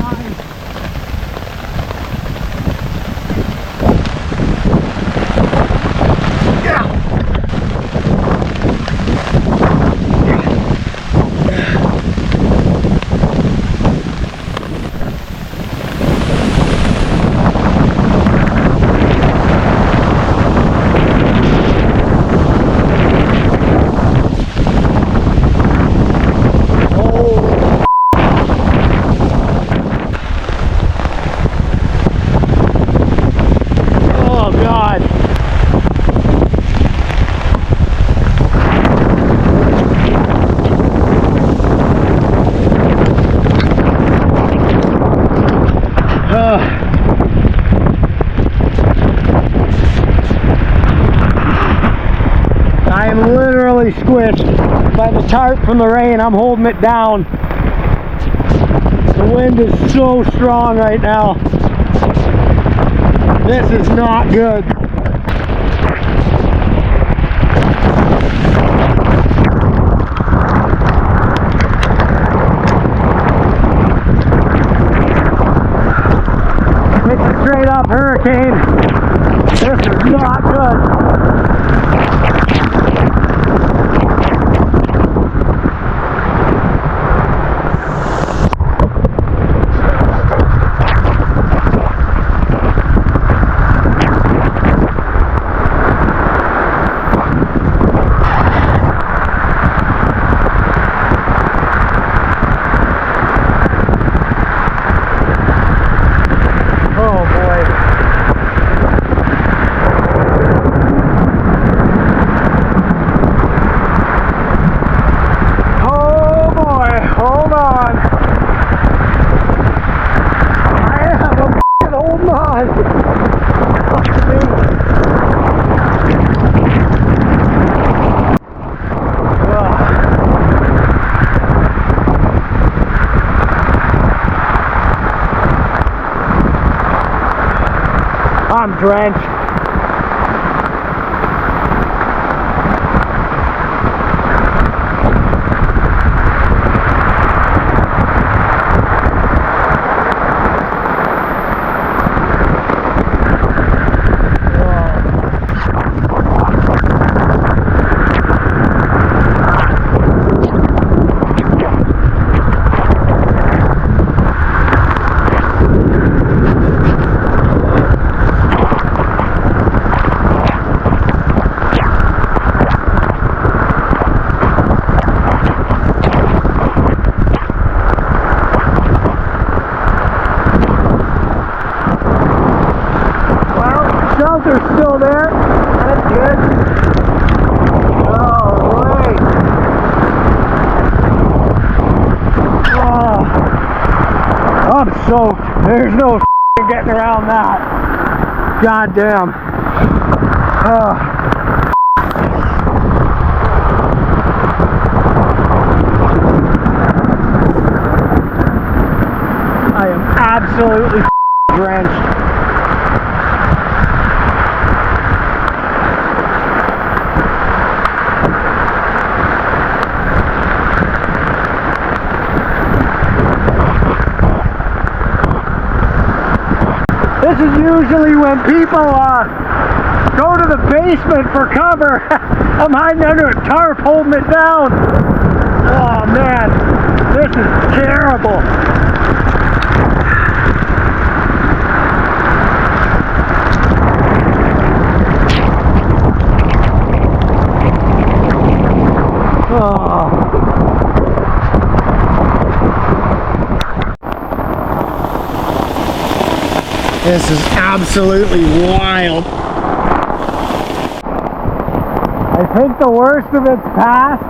I'm literally squished by the tarp from the rain. I'm holding it down. The wind is so strong right now. This is not good. It's a straight up hurricane. This is not good. I'm drenched. Shelter's still there. That's good. Oh, wait. Oh, I'm soaked. There's no getting around that. God damn. I am absolutely drenched. This is usually when people go to the basement for cover. I'm hiding under a tarp holding it down. Oh man, this is terrible. Oh. This is absolutely wild. I think the worst of it's past.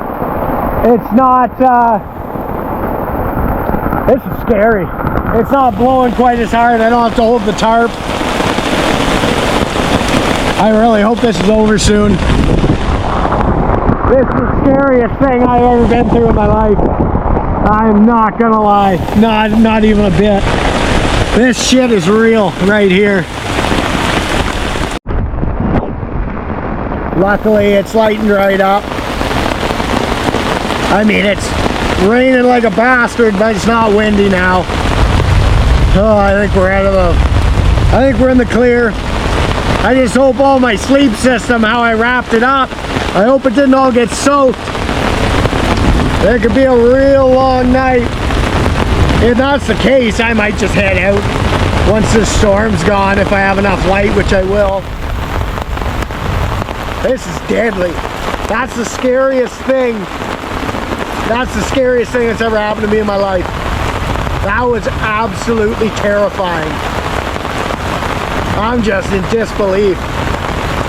It's not, this is scary. It's not blowing quite as hard. I don't have to hold the tarp. I really hope this is over soon. This is the scariest thing I've ever been through in my life. I'm not gonna lie. Not even a bit. This shit is real right here. Luckily, it's lightened right up. I mean, it's raining like a bastard, but it's not windy now. Oh, I think we're in the clear. I just hope all my sleep system, how I wrapped it up, I hope it didn't all get soaked. It could be a real long night. If that's the case, I might just head out once this storm's gone, if I have enough light, which I will. This is deadly. That's the scariest thing. That's the scariest thing that's ever happened to me in my life. That was absolutely terrifying. I'm just in disbelief.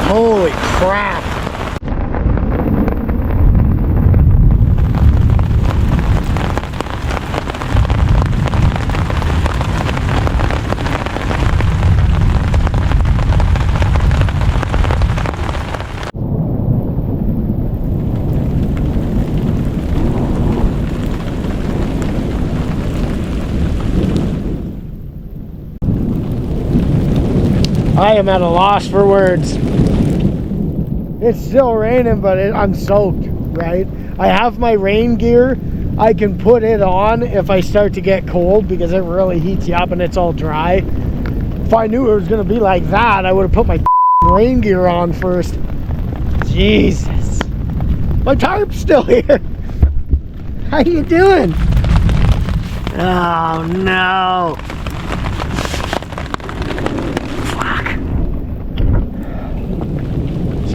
Holy crap. I am at a loss for words. It's still raining, but I'm soaked, right? I have my rain gear. I can put it on if I start to get cold because it really heats you up and it's all dry. If I knew it was going to be like that, I would have put my rain gear on first. Jesus. My tarp's still here. How you doing? Oh, no.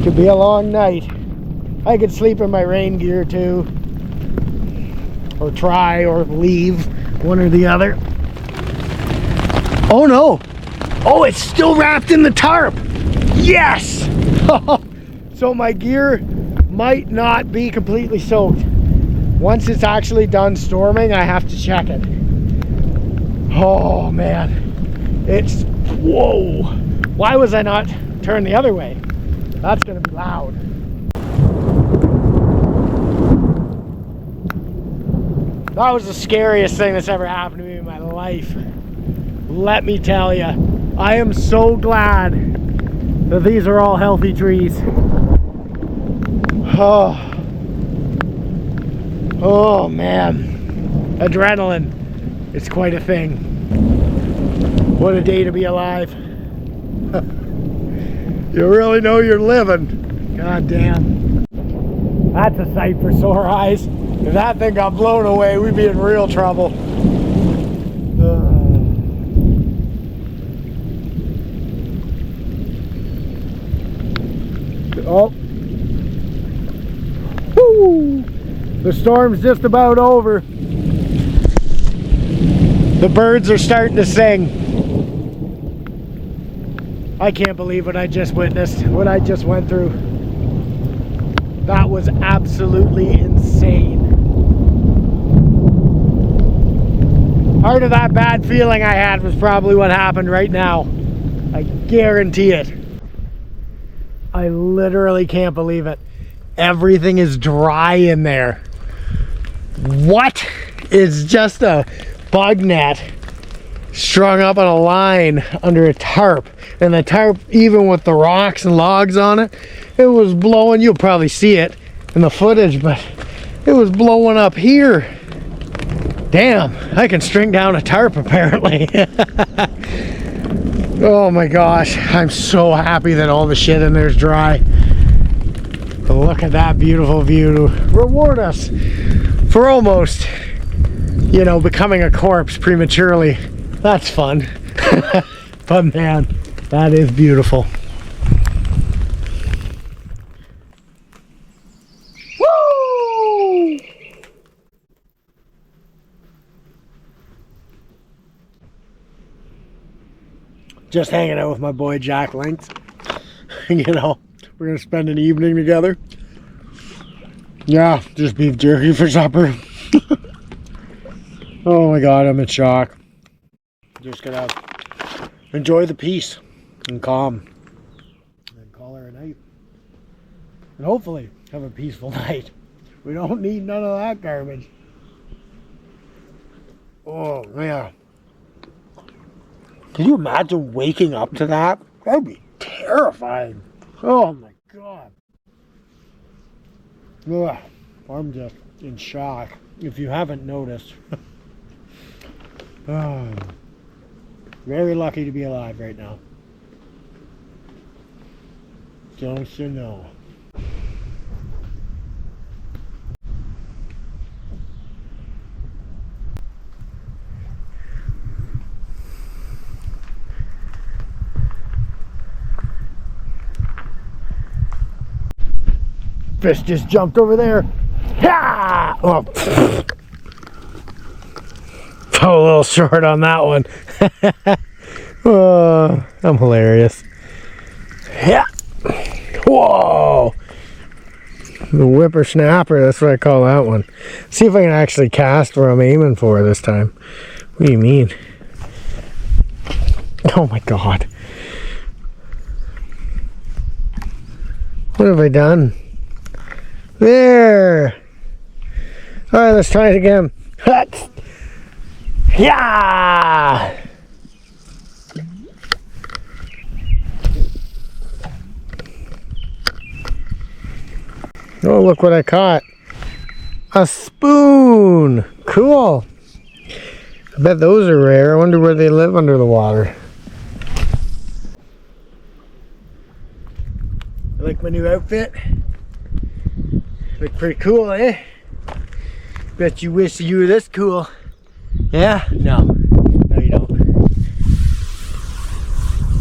Could be a long night. I could sleep in my rain gear too, or try, or leave, one or the other. Oh no! Oh, it's still wrapped in the tarp! Yes! So my gear might not be completely soaked. Once it's actually done storming, I have to check it. Oh man, it's, whoa! Why was I not turned the other way? That's gonna be loud. That was the scariest thing that's ever happened to me in my life. Let me tell you, I am so glad that these are all healthy trees. Oh man, adrenaline, it's quite a thing. What a day to be alive. You really know you're living. God damn. That's a sight for sore eyes. If that thing got blown away, we'd be in real trouble. Oh. Woo! The storm's just about over. The birds are starting to sing. I can't believe what I just witnessed, what I just went through. That was absolutely insane. Part of that bad feeling I had was probably what happened right now. I guarantee it. I literally can't believe it. Everything is dry in there. What? It's just a bug net strung up on a line under a tarp. And the tarp, even with the rocks and logs on it, it was blowing. You'll probably see it in the footage, but it was blowing up here. Damn, I can string down a tarp apparently. Oh my gosh, I'm so happy that all the shit in there is dry. But look at that beautiful view to reward us for almost, you know, becoming a corpse prematurely. That's fun. But man, that is beautiful. Woo! Just hanging out with my boy Jack Lynx. You know, we're gonna spend an evening together. Yeah, just beef jerky for supper. Oh my god, I'm in shock. Just gonna enjoy the peace and calm and call her a night, and hopefully have a peaceful night. We don't need none of that garbage. Oh man, can you imagine waking up to that? That'd be terrifying. Oh my god. Ugh, I'm just in shock. if you haven't noticed. Oh, very lucky to be alive right now. Don't you know? Fish just jumped over there. Yeah! Oh, fell a little short on that one. Oh, I'm hilarious. Yeah. Whoa! The whippersnapper, that's what I call that one. See if I can actually cast where I'm aiming for this time. What do you mean? Oh my god. What have I done? There! Alright, let's try it again. Yeah! Oh, look what I caught. A spoon! Cool. I bet those are rare. I wonder where they live under the water. I like my new outfit. Look pretty cool, eh? Bet you wish you were this cool. Yeah? No. No, you don't.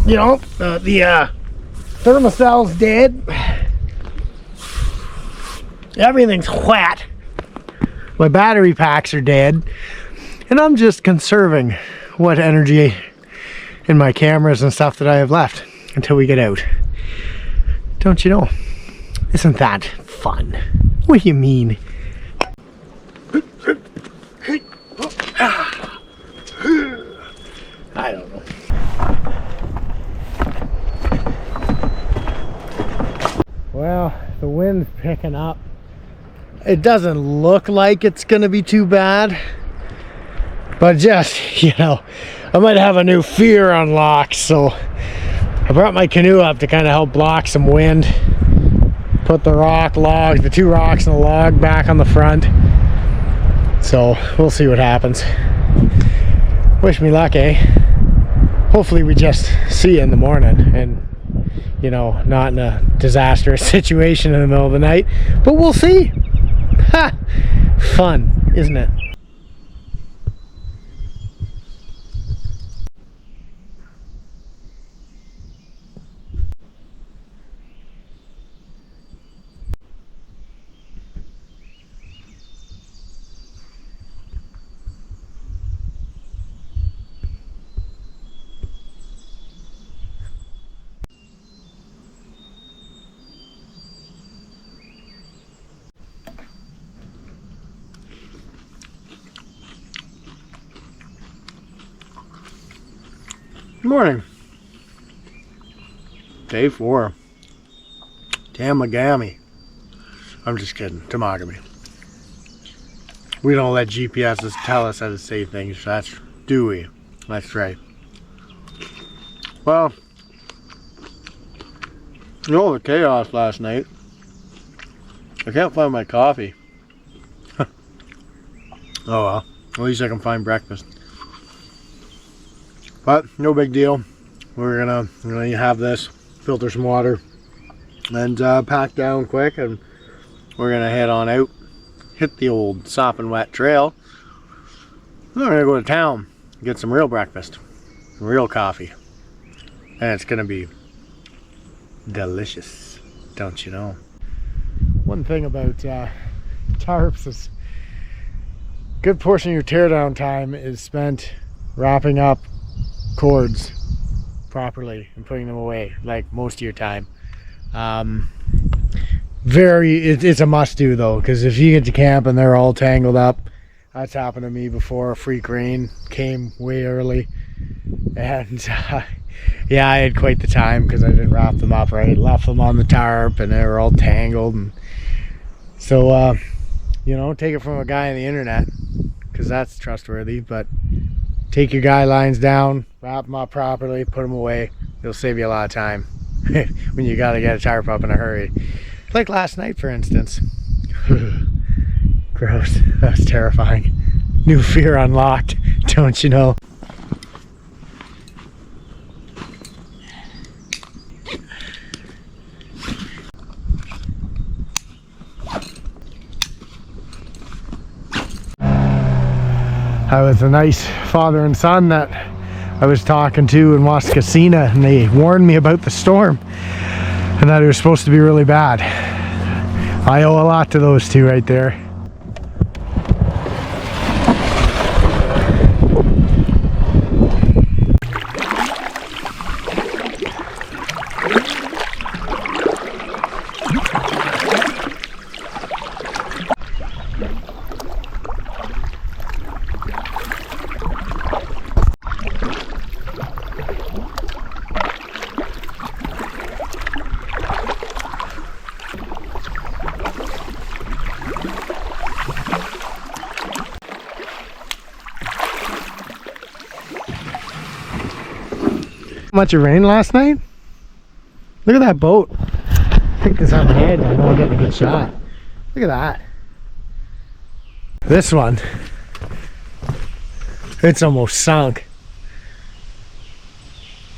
You know, the thermocel's dead. Everything's wet. My battery packs are dead. And I'm just conserving what energy in my cameras and stuff that I have left until we get out. Don't you know? Isn't that fun? What do you mean? I don't know. Well, the wind's picking up. It doesn't look like it's gonna be too bad, but just, you know, I might have a new fear unlocked, so I brought my canoe up to kind of help block some wind. Put the the two rocks and the log back on the front. So we'll see what happens. Wish me luck, eh? Hopefully we just see you in the morning and, you know, not in a disastrous situation in the middle of the night, but we'll see. Ha! Fun, isn't it? Good morning. Day 4. TEMAGAMI. I'm just kidding. TEMAGAMI. We don't let GPSs tell us how to say things. Do we? That's right. Well, you know the chaos last night. I can't find my coffee. Oh well. At least I can find breakfast. But no big deal. We're gonna have this, filter some water, and pack down quick, and we're gonna head on out, hit the old sopping wet trail. Then we're gonna go to town, get some real breakfast, real coffee, and it's gonna be delicious, don't you know? One thing about tarps is a good portion of your teardown time is spent wrapping up cords properly and putting them away, like most of your time. It's a must do though, because if you get to camp and they're all tangled up, that's happened to me before. A freak rain came way early, and yeah, I had quite the time because I didn't wrap them up right, left them on the tarp and they were all tangled. And so you know, take it from a guy on the internet, because that's trustworthy, but take your guy lines down, wrap them up properly, put them away. It'll save you a lot of time when you gotta get a tarp up in a hurry. Like last night, for instance. Gross. That was terrifying. New fear unlocked, don't you know? I was a nice father and son that I was talking to in Wascasina, and they warned me about the storm and that it was supposed to be really bad. I owe a lot to those two right there. Much of rain last night. Look at that boat. Pick this on my head. I know I'm getting a good shot. Look at that. This one, it's almost sunk.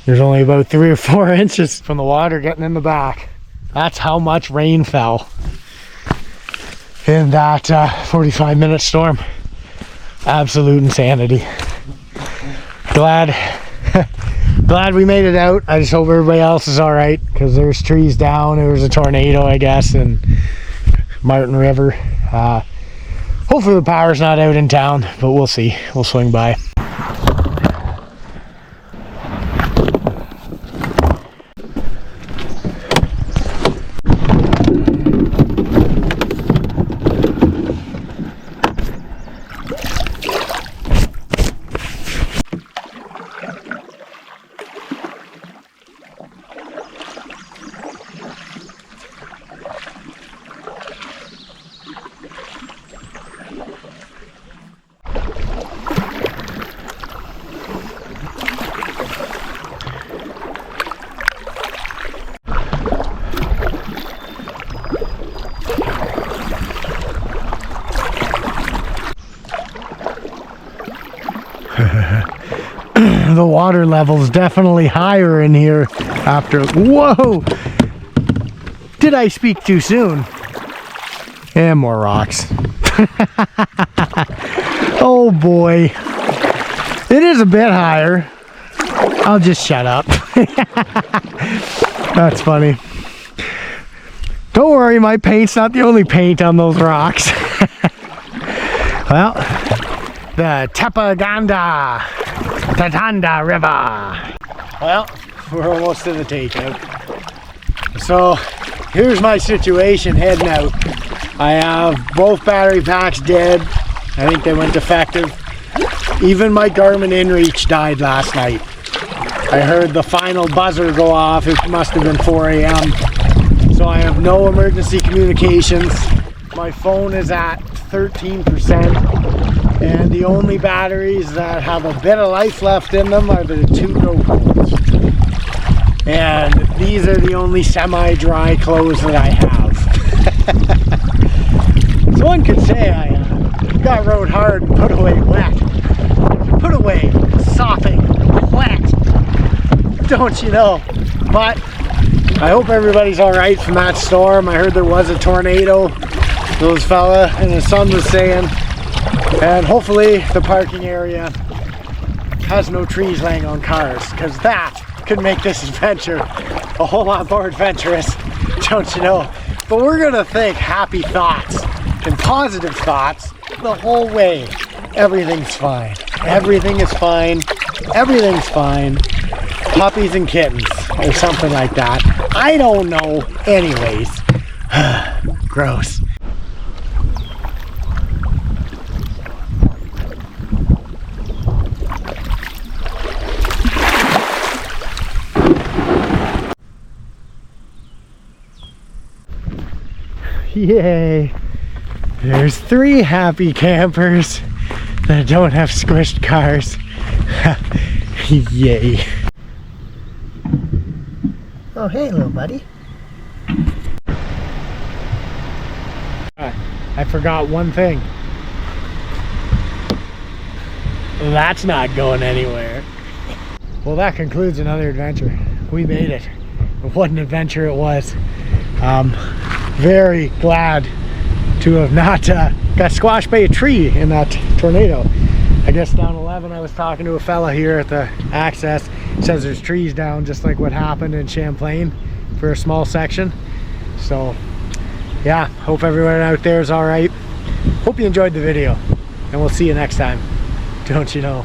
There's only about 3 or 4 inches from the water getting in the back. That's how much rain fell in that 45-minute storm. Absolute insanity. Glad we made it out. I just hope everybody else is all right, because there's trees down. There was a tornado, I guess, in Martin River. Hopefully the power's not out in town, but we'll see. We'll swing by. The water level's definitely higher in here after. Whoa! Did I speak too soon? And more rocks. Oh boy. It is a bit higher. I'll just shut up. That's funny. Don't worry, my paint's not the only paint on those rocks. Well, the Tanda River. Well, we're almost to the takeout. So here's my situation heading out. I have both battery packs dead. I think they went defective. Even my Garmin InReach died last night. I heard the final buzzer go off. It must have been 4 a.m. So I have no emergency communications. My phone is at 13%. And the only batteries that have a bit of life left in them are the 2 GoPros. And these are the only semi-dry clothes that I have. So one could say I got rode hard and put away wet. Put away sopping wet. Don't you know? But I hope everybody's alright from that storm. I heard there was a tornado, those fella and his son was saying. And hopefully the parking area has no trees laying on cars, because that could make this adventure a whole lot more adventurous, don't you know? But we're gonna think happy thoughts and positive thoughts the whole way. Everything's fine. Everything is fine. Everything's fine. Puppies and kittens or something like that. I don't know. Anyways. Gross. Yay! There's 3 happy campers that don't have squished cars. Yay! Oh, hey, little buddy. I forgot one thing. That's not going anywhere. Well, that concludes another adventure. We made it. What an adventure it was. Very glad to have not got squashed by a tree in that tornado. I guess down 11, I was talking to a fella here at the access. He says there's trees down just like what happened in Champlain for a small section. So yeah, hope everyone out there is all right. Hope you enjoyed the video, and we'll see you next time. Don't you know?